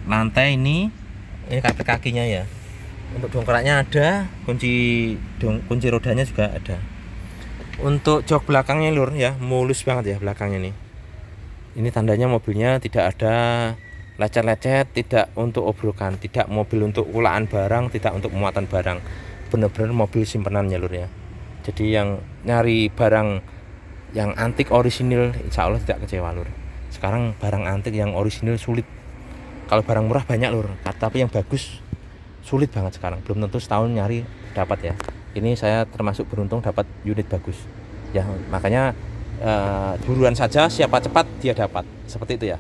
lantai ini karpet kakinya ya. Untuk dongkraknya ada, kunci rodanya juga ada. Untuk jok belakangnya lur ya, mulus banget ya belakangnya nih. Ini tandanya mobilnya tidak ada lecet-lecet, tidak untuk obrokan, tidak mobil untuk ulaan barang, tidak untuk muatan barang. Benar-benar mobil simpenannya lur ya. Jadi yang nyari barang yang antik orisinil insya Allah tidak kecewa lur. Sekarang barang antik yang orisinil sulit. Kalau barang murah banyak lur, tapi yang bagus sulit banget sekarang. Belum tentu setahun nyari dapat ya. Ini saya termasuk beruntung dapat unit bagus. Ya, makanya buruan saja, siapa cepat dia dapat. Seperti itu ya.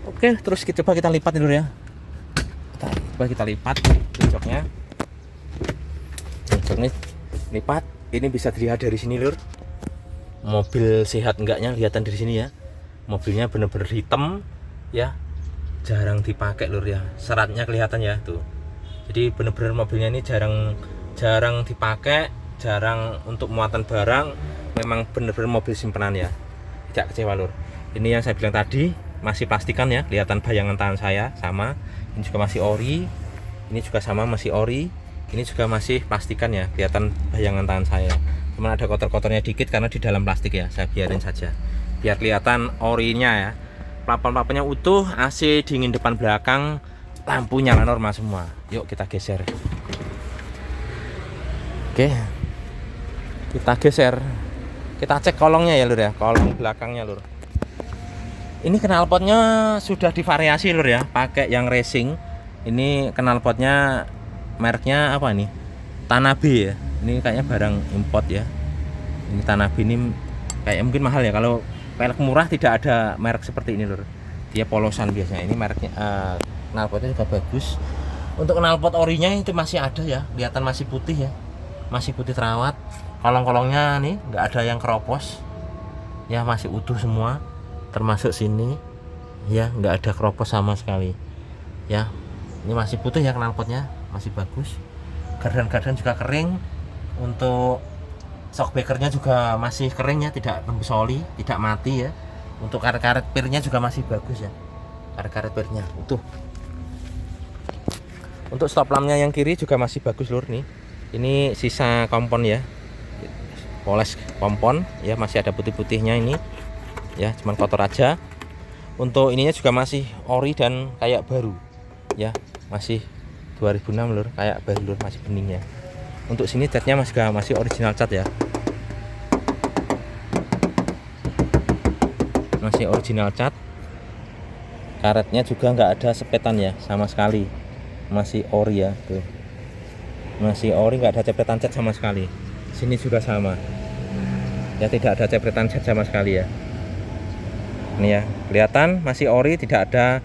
Oke, terus coba kita lipat dulu ya. Coba kita lipat joknya. Joknya lipat. Ini bisa dilihat dari sini lur. Mobil sehat enggaknya kelihatan dari sini ya. Mobilnya benar-benar hitam ya. Jarang dipakai lur ya, seratnya kelihatan ya tuh. Jadi bener-bener mobilnya ini jarang dipakai, jarang untuk muatan barang. Memang bener-bener mobil simpenan ya, tidak kecewa lur. Ini yang saya bilang tadi, masih plastikan ya, kelihatan bayangan tangan saya sama. Ini juga masih ori, ini juga sama masih ori. Ini juga masih plastikan ya, kelihatan bayangan tangan saya. Cuman ada kotor-kotornya dikit karena di dalam plastik ya, saya biarin saja biar kelihatan orinya ya. Papan-papannya utuh, AC dingin depan belakang, lampu nyala normal semua. Yuk kita geser. Oke, kita geser, kita cek kolongnya ya lur ya, kolong belakangnya lur. Ini knalpotnya sudah divariasi lur ya, pakai yang racing. Ini knalpotnya mereknya apa nih? Tanabe ya. Ini kayaknya barang import ya. Ini Tanabe ini kayak mungkin mahal ya. Kalau pelek murah tidak ada merek seperti ini lur. Dia polosan biasanya. Ini mereknya knalpotnya juga bagus. Untuk knalpot orinya itu masih ada ya, kelihatan masih putih ya. Masih putih terawat. Kolong-kolongnya nih nggak ada yang keropos. Ya masih utuh semua. Termasuk sini ya, nggak ada keropos sama sekali ya. Ini masih putih ya, knalpotnya masih bagus. Gardan-gardan juga kering. Untuk shockbreakernya juga masih kering ya, tidak tembus oli, tidak mati ya. Untuk karet-karet pirnya juga masih bagus ya, karet-karet pirnya utuh. Untuk stop lampnya yang kiri juga masih bagus lur nih. Ini sisa kompon ya, poles kompon ya, masih ada putih-putihnya ini ya, cuman kotor aja. Untuk ininya juga masih ori dan kayak baru ya, masih 2006 lur, kayak baru lur, masih beningnya. Untuk sini catnya masih original cat ya, masih original cat. Karetnya juga nggak ada sepetan ya sama sekali, masih ori ya tuh, masih ori, nggak ada cepretan cat sama sekali. Sini juga sama ya, tidak ada cepretan cat sama sekali ya. Ini ya, kelihatan masih ori, tidak ada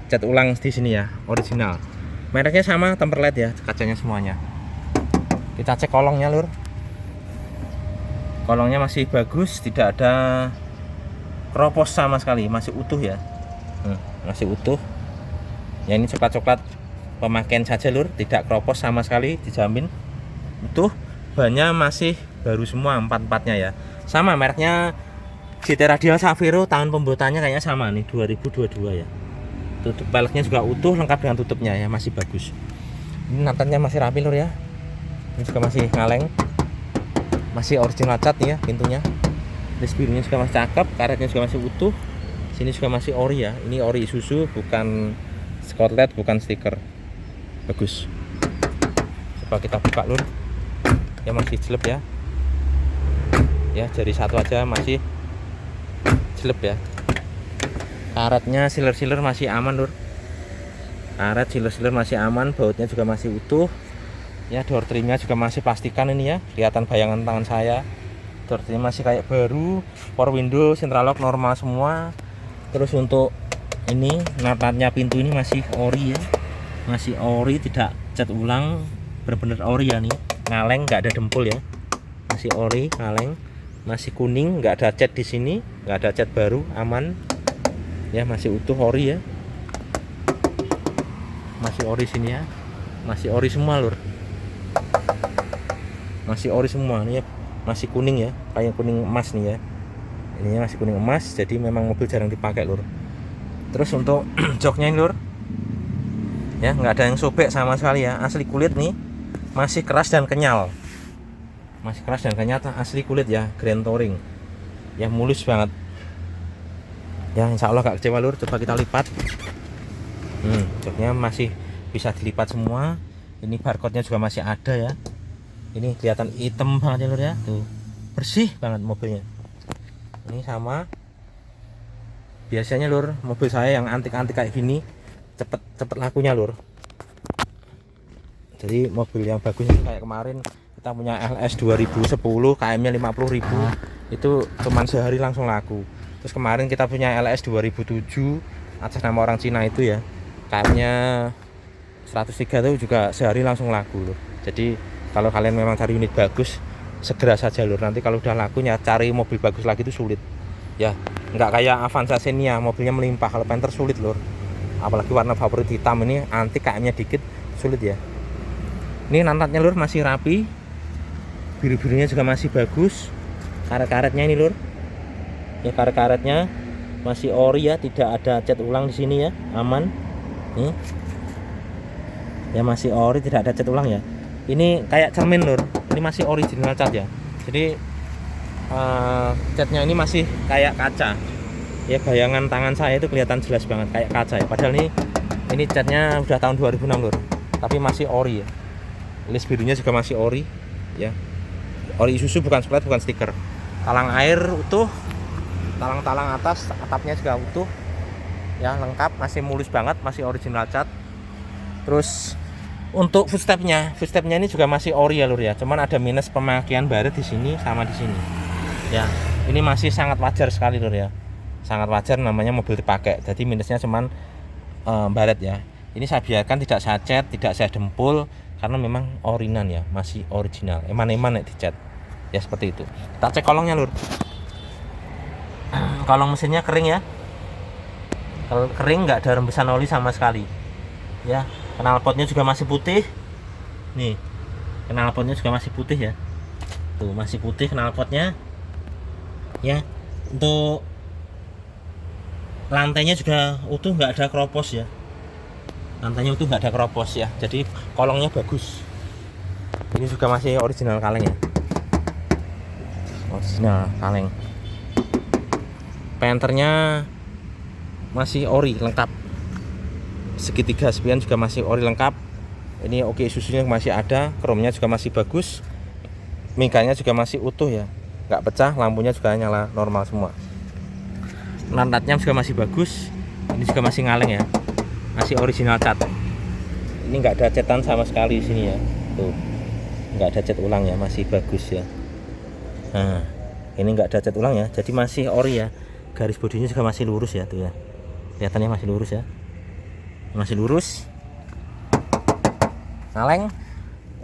cat ulang di sini ya, original. Mereknya sama, Temperlate ya, kacanya semuanya. Kita cek kolongnya lur. Kolongnya masih bagus, tidak ada keropos sama sekali, masih utuh ya. Masih utuh. Ya ini coklat-coklat pemakaian saja lur, tidak keropos sama sekali, dijamin utuh. Bannya masih baru semua, empat-empatnya ya. Sama mereknya GT Radial Savero, tahun pembuatannya kayaknya sama nih, 2022 ya. Tutup peleknya juga utuh, lengkap dengan tutupnya ya, masih bagus. Ini natannya masih rapi lur ya. Ini juga masih ngaleng, masih original cat nih ya pintunya. List birunya juga masih cakep, karetnya juga masih utuh. Sini juga masih ori ya. Ini ori Isuzu, bukan Scotland, bukan stiker. Bagus. Coba kita buka lur. Ya masih jelek ya. Ya jari satu aja masih jelek ya. Karetnya sealer masih aman lur. Karet sealer masih aman, bautnya juga masih utuh. Ya door trimnya juga masih plastikan ini ya, kelihatan bayangan tangan saya. Door trim masih kayak baru, power window, central lock normal semua. Terus untuk ini natanya pintu ini masih ori ya, masih ori, tidak cat ulang, bener-bener ori ya nih, ngaleng, nggak ada dempul ya, masih ori, ngaleng, masih kuning, nggak ada cat di sini, nggak ada cat baru, aman ya, masih utuh ori ya, masih ori sini ya, masih ori semua lur, masih ori semua nih ya, masih kuning ya, kayak kuning emas nih ya. Ininya masih kuning emas, jadi memang mobil jarang dipakai lur. Terus untuk joknya ini lur ya, nggak ada yang sobek sama sekali ya, asli kulit nih, masih keras dan kenyal, masih keras dan kenyal, asli kulit ya, Grand Touring ya, mulus banget ya, insya Allah gak kecewa lur. Coba kita lipat. Joknya masih bisa dilipat semua. Ini barcode nya juga masih ada ya. Ini kelihatan hitam banget ya lur ya, tuh bersih banget mobilnya. Ini sama, biasanya lur mobil saya yang antik-antik kayak gini cepet lakunya lur. Jadi mobil yang bagus ini kayak kemarin kita punya LS 2010 KM-nya 50.000, itu cuman sehari langsung laku. Terus kemarin kita punya LS 2007 atas nama orang Cina itu ya, KM-nya 103 itu juga sehari langsung laku lur. Jadi kalau kalian memang cari unit bagus, segera saja lur. Nanti kalau udah lakunya cari mobil bagus lagi itu sulit ya, nggak kayak Avanza Xenia mobilnya melimpah. Kalau Panther sulit lur, apalagi warna favorit hitam ini, antik KM-nya dikit, sulit ya. Ini nantatnya lur masih rapi, biru-birunya juga masih bagus. Karet-karetnya ini lur ya, karet-karetnya masih ori ya, tidak ada cat ulang di sini ya, aman nih ya, masih ori, tidak ada cat ulang ya. Ini kayak cermin lur, ini masih original cat ya, jadi catnya ini masih kayak kaca ya, bayangan tangan saya itu kelihatan jelas banget kayak kaca ya, padahal ini catnya udah tahun 2006 lur, tapi masih ori ya. List birunya juga masih ori ya. Ori Isuzu bukan spotlight, bukan stiker. Talang air utuh, talang-talang atas atapnya juga utuh ya, lengkap, masih mulus banget, masih original cat. Terus untuk footstepnya ini juga masih ori ya lur ya, cuman ada minus pemakaian baret di sini sama di sini ya. Ini masih sangat wajar sekali lur ya, sangat wajar, namanya mobil dipakai, jadi minusnya cuman baret ya. Ini saya biarkan, tidak saya cat, tidak saya dempul, karena memang orinan ya, masih original, eman-eman nek dicat ya, seperti itu. Kita cek kolongnya lur. Kolong mesinnya kering ya, kalau kering, nggak ada rembesan oli sama sekali ya. Knalpotnya juga masih putih nih, knalpotnya juga masih putih ya, tuh masih putih knalpotnya ya. Untuk lantainya juga utuh, nggak ada keropos ya, lantainya utuh, nggak ada keropos ya, jadi kolongnya bagus. Ini juga masih original kaleng ya, original kaleng. Penternya masih ori lengkap, segitiga spion juga masih ori lengkap. Ini oke, susunya masih ada, kromnya juga masih bagus, miganya juga masih utuh ya, nggak pecah, lampunya juga nyala normal semua. Lantatnya juga masih bagus, ini juga masih ngaleng ya, masih original cat. Ini nggak ada cetan sama sekali di sini ya, tuh nggak ada cat ulang ya, masih bagus ya. Nah ini nggak ada cat ulang ya, jadi masih ori ya. Garis bodinya juga masih lurus ya, tuh ya, kelihatannya masih lurus ya, masih lurus, kaleng.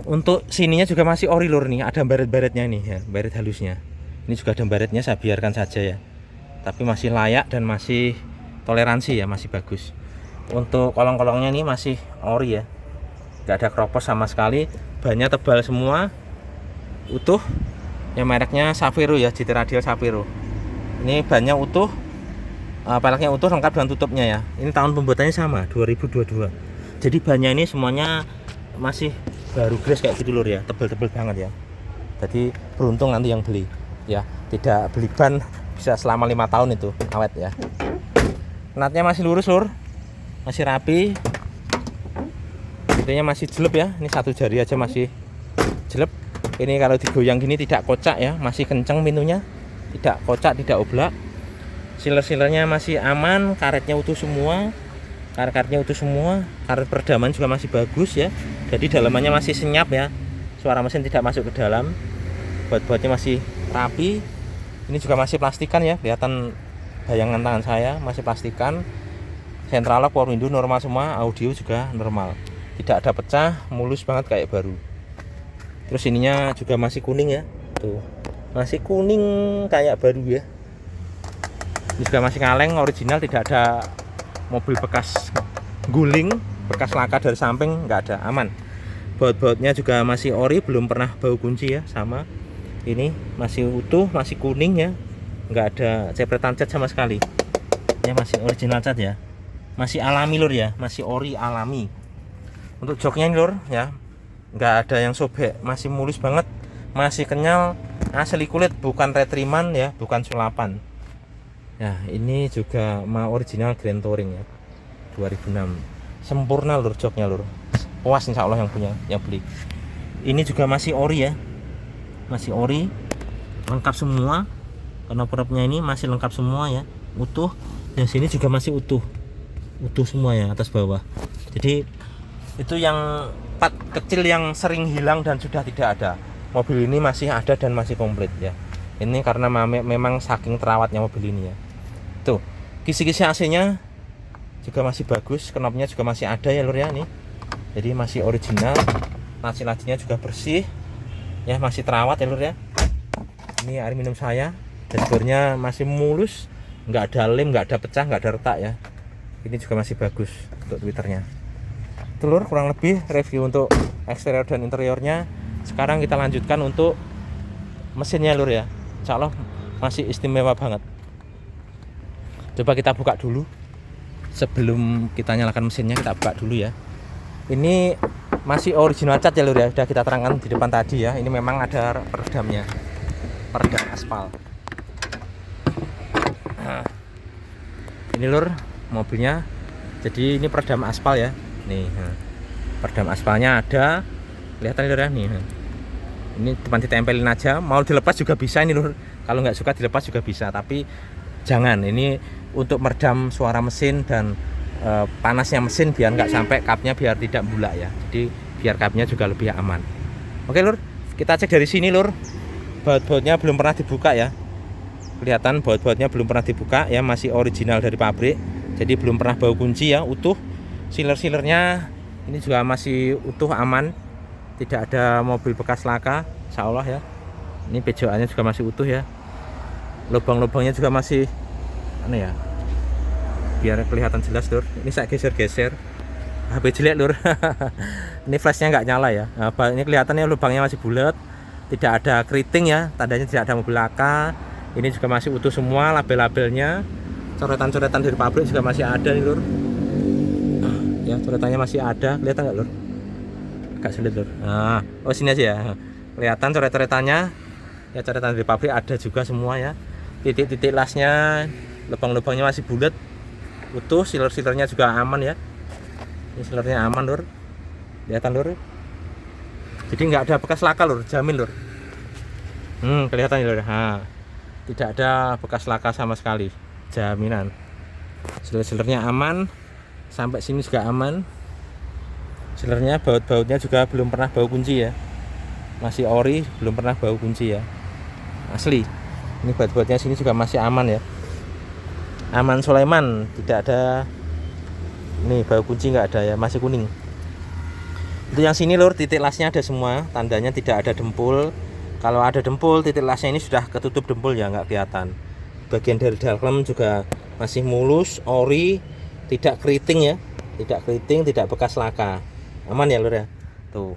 Untuk sininya juga masih ori lur nih, ada baret-baretnya nih ya, baret halusnya. Ini juga ada baretnya, saya biarkan saja ya, tapi masih layak dan masih toleransi ya, masih bagus. Untuk kolong-kolongnya ini masih ori ya, nggak ada keropos sama sekali, bannya tebal semua, utuh ya, mereknya Safiro ya, GT Radial Safiro. Ini bannya utuh, peleknya utuh, lengkap dengan tutupnya ya. Ini tahun pembuatannya sama, 2022. Jadi bannya ini semuanya masih baru gres kayak gitu lur ya, tebel-tebel banget ya. Jadi beruntung nanti yang beli ya, tidak beli ban bisa selama 5 tahun itu awet ya. Natnya masih lurus lur, masih rapi, pintunya masih jelek ya, ini satu jari aja masih jelek. Ini kalau digoyang gini tidak kocak ya, masih kenceng pintunya, tidak kocak, tidak oblak. Siler-silernya masih aman, karetnya utuh semua, karet-karetnya utuh semua, karet peredaman juga masih bagus ya. Jadi dalamannya masih senyap ya, suara mesin tidak masuk ke dalam, baut-bautnya masih rapi. Ini juga masih plastikan ya, kelihatan bayangan tangan saya masih plastikan. Central lock, power window normal semua, audio juga normal, tidak ada pecah, mulus banget kayak baru. Terus ininya juga masih kuning ya, tuh masih kuning kayak baru ya. Ini juga masih kaleng, original, tidak ada mobil bekas guling, bekas laka dari samping, nggak ada, aman. Baut-bautnya juga masih ori, belum pernah bau kunci ya, sama. Ini masih utuh, masih kuning ya, nggak ada cepretan cat sama sekali. Ya masih original cat ya, masih alami lur ya, masih ori alami. Untuk joknya ini lur ya, nggak ada yang sobek, masih mulus banget, masih kenyal, asli kulit, bukan retriman ya, bukan sulapan. Ya ini juga mau original Grand Touring ya, 2006, sempurna lur joknya lur, puas insya Allah yang punya, yang beli. Ini juga masih ori ya, masih ori, lengkap semua. Knop-knopnya ini masih lengkap semua ya, utuh. Yang sini juga masih utuh, utuh semua ya, atas bawah. Jadi itu yang part kecil yang sering hilang dan sudah tidak ada, mobil ini masih ada dan masih komplit ya. Ini karena memang saking terawatnya mobil ini ya. Tuh kisi-kisi AC-nya juga masih bagus, knopnya juga masih ada ya lur ya, nih jadi masih original. Laci-lacinya juga bersih ya, masih terawat ya lur ya. Ini air minum saya, dashboardnya masih mulus, nggak ada lem, nggak ada pecah, nggak ada retak ya. Ini juga masih bagus untuk twitternya. Telur kurang lebih review untuk eksterior dan interiornya. Sekarang kita lanjutkan untuk mesinnya lur ya, insya Allah masih istimewa banget. Coba kita buka dulu, sebelum kita nyalakan mesinnya kita buka dulu ya. Ini masih original cat ya lur ya, sudah kita terangkan di depan tadi ya. Ini memang ada peredamnya, peredam aspal. Nah, ini lur mobilnya, jadi ini peredam aspal ya. Nih, peredam aspalnya ada, kelihatan lur ya nih. Ini cuma ditempelin aja, mau dilepas juga bisa ini lur. Kalau nggak suka dilepas juga bisa, tapi jangan, ini untuk meredam suara mesin dan panasnya mesin, biar nggak sampai kapnya biar tidak bulak ya. Jadi biar kapnya juga lebih aman. Oke lur, kita cek dari sini lur. Baut-bautnya belum pernah dibuka ya. Kelihatan baut-bautnya belum pernah dibuka ya, masih original dari pabrik. Jadi belum pernah bau kunci ya, utuh. Sealer-sealernya ini juga masih utuh, aman. Tidak ada mobil bekas laka, insya Allah ya. Ini pejokannya juga masih utuh ya. Lubang-lubangnya juga masih ya, biar kelihatan jelas lur. Ini saya geser-geser, HP jelek lur. Ini flashnya nggak nyala ya. Nah, ini kelihatannya lubangnya masih bulat, tidak ada keriting ya, tandanya tidak ada mobil laka. Ini juga masih utuh semua, label-labelnya, coretan-coretan dari pabrik juga masih ada nih lur. Ya, coretannya masih ada, kelihatan nggak lur? Agak sulit lur. Nah, oh sini aja ya. Kelihatan coret-coretannya. Ya, coretan dari pabrik ada juga semua ya. Titik-titik lasnya, lubang-lubangnya masih bulat, utuh. Sealer-sealernya juga aman ya. Ini sealernya aman lur. Kelihatan lur. Jadi nggak ada bekas laka lur, jamin lur. Kelihatan lur. Nah, tidak ada bekas laka sama sekali, jaminan. Sealer-sealernya aman. Sampai sini juga aman. Sealernya, baut-bautnya juga belum pernah bau kunci ya, masih ori, belum pernah bau kunci ya, asli. Ini baut-bautnya sini juga masih aman ya, aman Sulaiman, tidak ada nih bau kunci, nggak ada ya, masih kuning. Itu yang sini lur, titik lasnya ada semua, tandanya tidak ada dempul. Kalau ada dempul, titik lasnya ini sudah ketutup dempul ya, nggak kelihatan. Bagian dari dalam juga masih mulus, ori, tidak keriting ya, tidak keriting, tidak bekas laka. Aman ya lur ya. Tuh.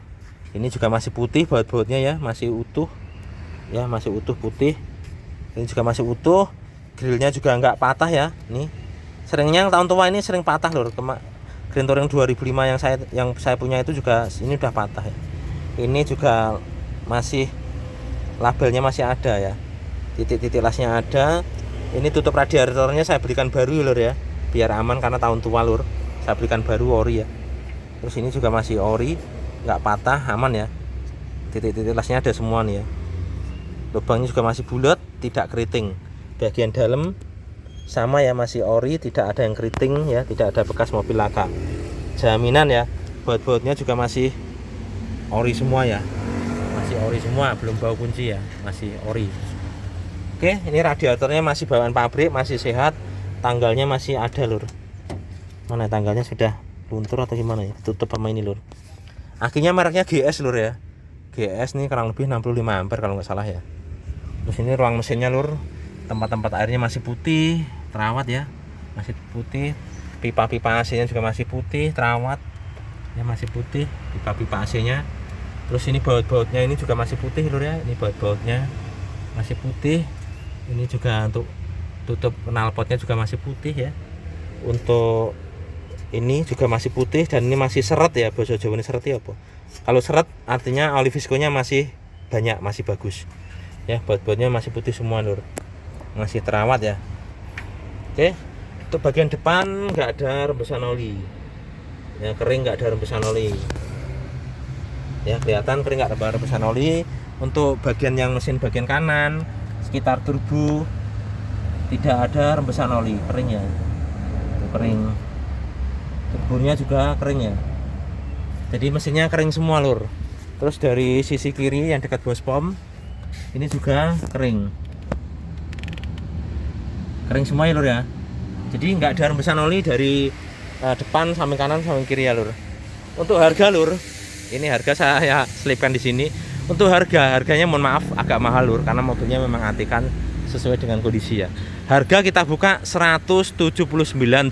Ini juga masih putih baut-bautnya ya, masih utuh. Ya, masih utuh putih. Ini juga masih utuh. Grillnya juga nggak patah ya. Nih. Seringnya tahun tua ini sering patah lur. Grand Touring 2005 yang saya punya itu juga ini udah patah ya. Ini juga masih labelnya masih ada ya. Titik-titik lasnya ada. Ini tutup radiatornya saya belikan baru ya lur ya. Biar aman karena tahun tua lur. Saya belikan baru ori ya. Terus ini juga masih ori, nggak patah, aman ya. Titik-titik lasnya ada semua nih ya. Lubangnya juga masih bulat, tidak keriting. Bagian dalam sama ya, masih ori, tidak ada yang keriting ya, tidak ada bekas mobil laka. Jaminan ya. Baut-bautnya juga masih ori semua ya. Masih ori semua, belum bau kunci ya, masih ori. Oke, ini radiatornya masih bawaan pabrik, masih sehat. Tanggalnya masih ada lur. Mana tanggalnya, sudah luntur atau gimana ya, tutup sama ini lur. Akinya mereknya GS lur ya. GS nih kurang lebih 65 ampere kalau nggak salah ya. Terus ini ruang mesinnya lur, tempat-tempat airnya masih putih, terawat ya, masih putih. Pipa-pipa AC nya juga masih putih, terawat ya, masih putih pipa-pipa AC nya. Terus ini baut-bautnya ini juga masih putih lur ya. Ini baut-bautnya masih putih. Ini juga untuk tutup knalpotnya juga masih putih ya. Untuk ini juga masih putih, dan ini masih seret ya, bahasa Jawa ini seret ya apa? Kalau seret artinya oli viskonya masih banyak, masih bagus. Ya, baut-bautnya masih putih semua lur. Masih terawat ya. Oke. Untuk bagian depan nggak ada rembesan oli. Ya, kering, nggak ada rembesan oli. Ya, kelihatan kering, nggak ada rembesan oli. Untuk bagian yang mesin bagian kanan, sekitar turbo, tidak ada rembesan oli, kering ya. Itu kering. Turbonya juga kering ya. Jadi mesinnya kering semua lur. Terus dari sisi kiri yang dekat bos pom ini juga kering. Kering semua ya lur ya. Jadi nggak ada rembesan oli dari depan sampai kanan sampai kiri ya lur. Untuk harga lur, ini harga saya selipkan di sini. Untuk harganya mohon maaf agak mahal lur, karena mobilnya memang antikan sesuai dengan kondisi ya. Harga kita buka 179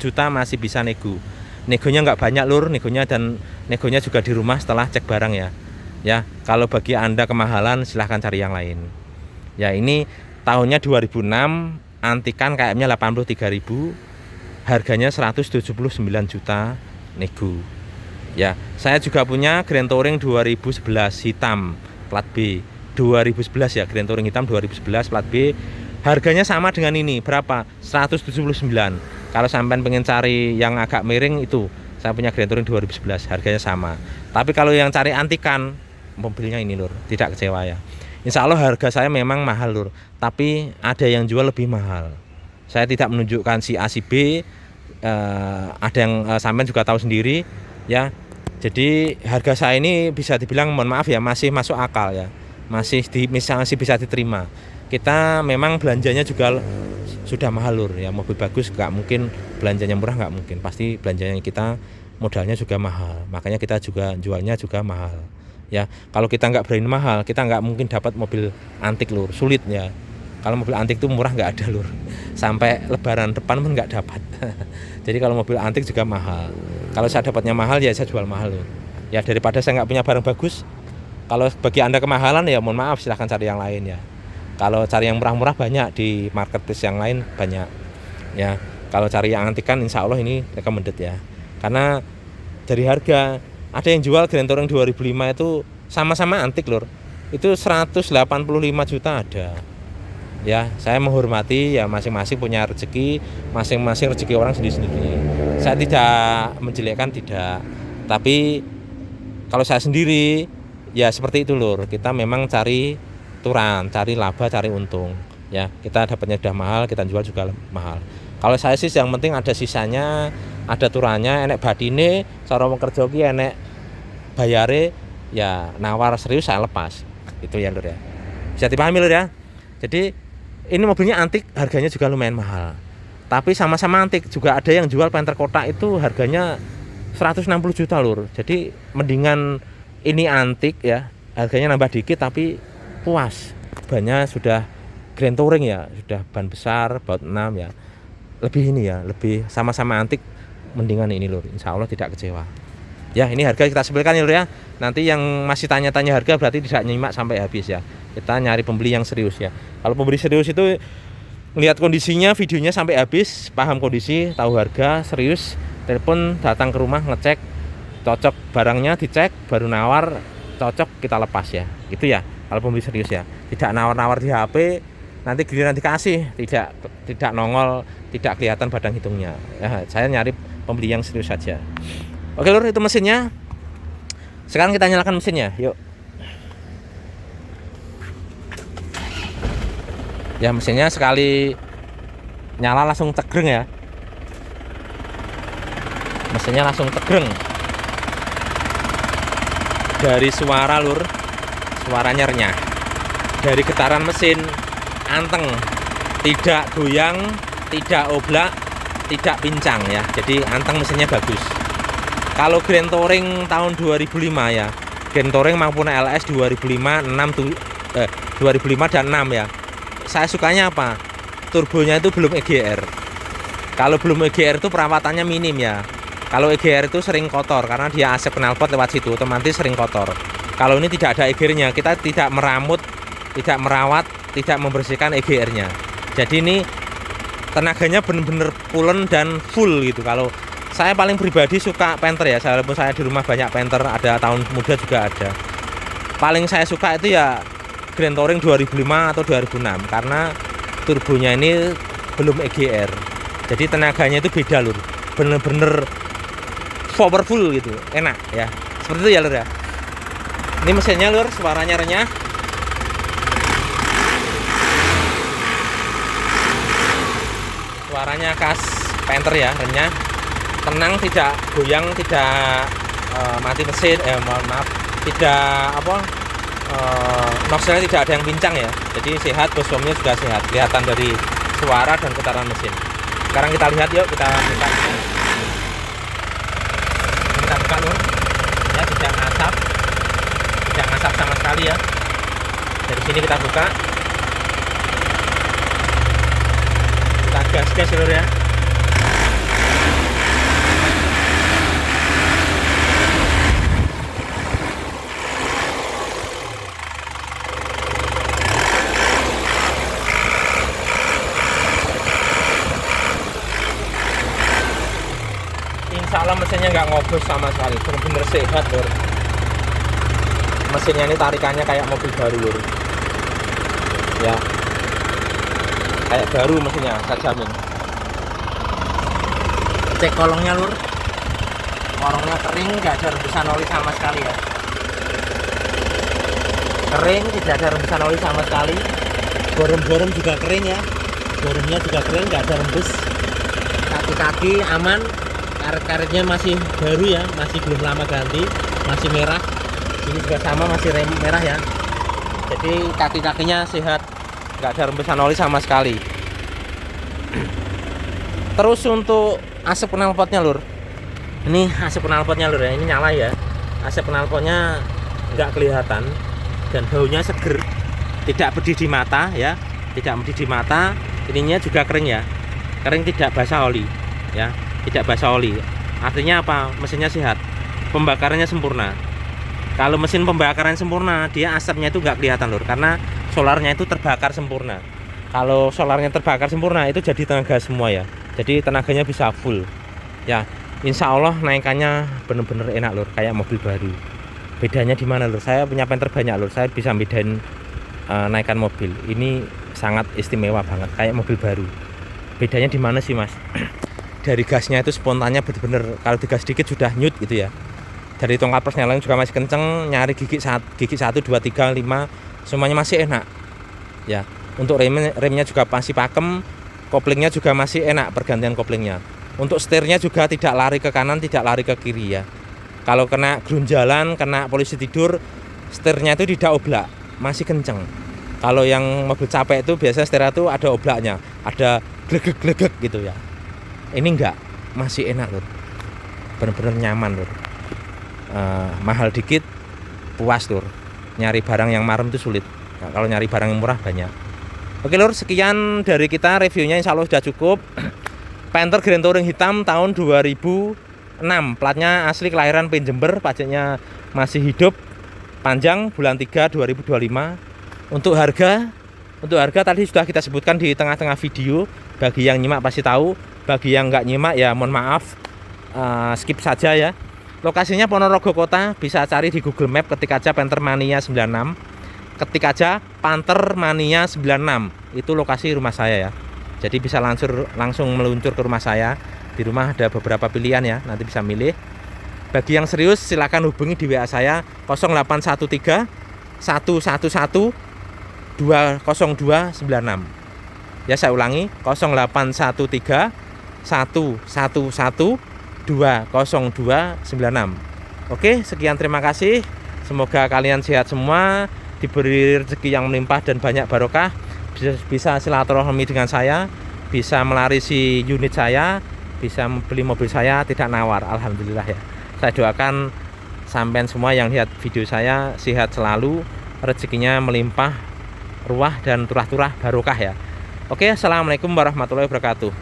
juta, masih bisa nego. Negonya nggak banyak lur, negonya juga di rumah setelah cek barang ya. Ya, kalau bagi Anda kemahalan silahkan cari yang lain. Ya, ini tahunnya 2006, antikan kayaknya 83.000, harganya 179 juta nego. Ya, saya juga punya Grand Touring 2011 hitam plat B. 2011 ya, Grand Touring hitam 2011 plat B. Harganya sama dengan ini, berapa? 179. Kalau sampean pengen cari yang agak miring itu, saya punya Grand Touring 2011, harganya sama. Tapi kalau yang cari antikan, mobilnya ini lur, tidak kecewa ya. Insya Allah harga saya memang mahal lur, tapi ada yang jual lebih mahal. Saya tidak menunjukkan si A si B, ada yang sampean juga tahu sendiri ya. Jadi harga saya ini bisa dibilang mohon maaf ya masih masuk akal ya, masih bisa diterima. Kita memang belanjanya juga sudah mahal lur ya, mobil bagus nggak mungkin belanjanya murah, nggak mungkin, pasti belanjanya kita modalnya juga mahal, makanya kita juga jualnya juga mahal ya. Kalau kita nggak berani mahal, kita nggak mungkin dapat mobil antik lur, sulit ya. Kalau mobil antik itu murah nggak ada lur, sampai lebaran depan pun nggak dapat. Jadi kalau mobil antik juga mahal. Kalau saya dapatnya mahal ya saya jual mahal lur ya, daripada saya nggak punya barang bagus. Kalau bagi anda kemahalan ya mohon maaf, silahkan cari yang lain ya. Kalau cari yang murah-murah banyak di marketplace yang lain banyak ya. Kalau cari yang antik kan insya Allah ini recommended ya. Karena dari harga, ada yang jual Grand Touring 2005 itu sama-sama antik lur, itu 185 juta ada ya. Saya menghormati ya, masing-masing punya rezeki, masing-masing rezeki orang sendiri-sendiri. Saya tidak menjelekkan, tidak, tapi kalau saya sendiri ya seperti itu lur, kita memang cari aturan, cari laba, cari untung ya. Kita dapatnya udah mahal, kita jual juga mahal. Kalau saya sih yang penting ada sisanya, ada turannya, enek batine, cara wong kerja ki enek bayare ya, nawar serius saya lepas. Itu ya lur ya. Bisa dipahami lur ya. Jadi ini mobilnya antik, harganya juga lumayan mahal. Tapi sama-sama antik juga ada yang jual Panther kotak itu harganya 160 juta lur. Jadi mendingan ini antik ya, harganya nambah dikit tapi puas. Bannya sudah Grand Touring ya, sudah ban besar, baut 6 ya. Lebih ini ya, lebih sama-sama antik, mendingan ini lur. Insya Allah tidak kecewa. Ya ini harga kita sebelkan ya lur ya. Nanti yang masih tanya-tanya harga berarti tidak nyimak sampai habis ya. Kita nyari pembeli yang serius ya. Kalau pembeli serius itu lihat kondisinya, videonya sampai habis, paham kondisi, tahu harga, serius, telepon, datang ke rumah, ngecek, cocok barangnya, dicek, baru nawar, cocok kita lepas ya. Itu ya. Kalau pembeli serius ya, tidak nawar-nawar di HP, nanti giliran dikasih tidak nongol, tidak kelihatan badang hitungnya ya. Saya nyari pembeli yang serius saja. Oke lur, itu mesinnya. Sekarang kita nyalakan mesinnya, yuk ya. Mesinnya sekali nyala langsung tegreng ya, mesinnya langsung tegreng. Dari suara lur, suaranya renyah. Dari getaran mesin anteng, tidak goyang, tidak oblak, tidak pincang ya. Jadi anteng, mesinnya bagus. Kalau Grand Touring tahun 2005 ya, Grand Touring maupun LS 2005, 2005 dan 6 ya. Saya sukanya apa? Turbonya itu belum EGR. Kalau belum EGR itu perawatannya minim ya. Kalau EGR itu sering kotor karena dia asap knalpot lewat situ, otomatis sering kotor. Kalau ini tidak ada EGR-nya, kita tidak meramut, tidak merawat, tidak membersihkan EGR-nya. Jadi ini tenaganya benar-benar pulen dan full gitu. Kalau saya paling pribadi suka Panther ya, walaupun saya di rumah banyak Panther, ada tahun muda juga ada. Paling saya suka itu ya Grand Touring 2005 atau 2006 karena turbonya ini belum EGR. Jadi tenaganya itu beda lur, bener-bener powerful gitu, enak ya. Seperti itu ya lur ya. Ini mesinnya lur, suaranya renyah. Suaranya khas Panther ya, renyah, tenang, tidak goyang, tidak mati mesin, mohon maaf, tidak apa, nozzle tidak ada yang pincang ya. Jadi sehat, bosomnya juga sehat, kelihatan dari suara dan getaran mesin. Sekarang kita lihat yuk, kita buka. Kita buka lur, ya tidak ngasap sama sekali ya. Dari sini kita buka, kita gas lur ya. Insya Allah mesinnya nggak ngobos sama sekali, benar-benar sehat lur. Mesinnya ini tarikannya kayak mobil baru lur ya, kayak baru mesinnya, saya jamin. Cek kolongnya lur, kolongnya kering, nggak ada rebusan oli sama sekali ya. kering, tidak ada rembesan oli sama sekali. Gorem-gorem juga kering ya, goremnya juga kering, nggak ada rembes. Kaki-kaki aman, karet-karetnya masih baru ya, masih belum lama ganti, masih merah. Ini juga sama, masih rem merah ya. Jadi kaki-kakinya sehat, nggak ada rembesan oli sama sekali. Terus untuk asap knalpotnya lur, ini asap knalpotnya lur ya, ini nyala ya. Asap knalpotnya nggak kelihatan dan baunya seger, tidak pedih di mata ya, tidak pedih di mata. Ininya juga kering ya, kering, tidak basah oli ya, tidak basah oli. Artinya apa? Mesinnya sehat, pembakarannya sempurna. Kalau mesin pembakaran sempurna, dia asapnya itu nggak kelihatan lur, karena solarnya itu terbakar sempurna. Kalau solarnya terbakar sempurna itu jadi tenaga semua ya, jadi tenaganya bisa full ya. Insya Allah naikannya bener-bener enak lur, kayak mobil baru. Bedanya di mana lur? Saya punya penter banyak lur, saya bisa bedain naikan mobil. Ini sangat istimewa banget, kayak mobil baru. Bedanya di mana sih mas? Dari gasnya itu spontannya bener-bener, kalau digas dikit sudah nyut gitu ya. Dari tongkat persneling juga masih kenceng, nyari gigi 1, 2, 3, 5 semuanya masih enak ya. Untuk remnya juga masih pakem, koplingnya juga masih enak pergantian koplingnya. Untuk setirnya juga tidak lari ke kanan, tidak lari ke kiri ya. Kalau kena grunjalan, kena polisi tidur, setirnya itu tidak oblak, masih kenceng. Kalau yang mobil capek itu biasanya setirnya itu ada oblaknya, ada glegek-glegek gitu ya. Ini enggak, masih enak lur, bener-bener nyaman lur. Mahal dikit puas lur, nyari barang yang marem itu sulit. Nah, kalau nyari barang yang murah banyak. Oke lur, sekian dari kita reviewnya, insya Allah sudah cukup. Panther Grand Touring hitam tahun 2006, platnya asli kelahiran Jember, pajaknya masih hidup, panjang, bulan 3 2025. Untuk harga tadi sudah kita sebutkan di tengah-tengah video. Bagi yang nyimak pasti tahu, bagi yang nggak nyimak ya mohon maaf, skip saja ya. Lokasinya Ponorogo Kota, bisa cari di Google Map, ketik aja Panther Mania 96, ketik aja Panther Mania 96, itu lokasi rumah saya ya. Jadi bisa langsung meluncur ke rumah saya. Di rumah ada beberapa pilihan ya, nanti bisa milih. Bagi yang serius silakan hubungi di WA saya 0813 111 20296. Ya saya ulangi 0813 111 20296. Oke, sekian, terima kasih. Semoga kalian sehat semua, diberi rezeki yang melimpah dan banyak barokah, bisa silaturahmi dengan saya, bisa melarisi unit saya, bisa beli mobil saya tidak nawar. Alhamdulillah ya. Saya doakan sampean semua yang lihat video saya sehat selalu, rezekinya melimpah ruah dan turah-turah barokah ya. Oke, assalamualaikum warahmatullahi wabarakatuh.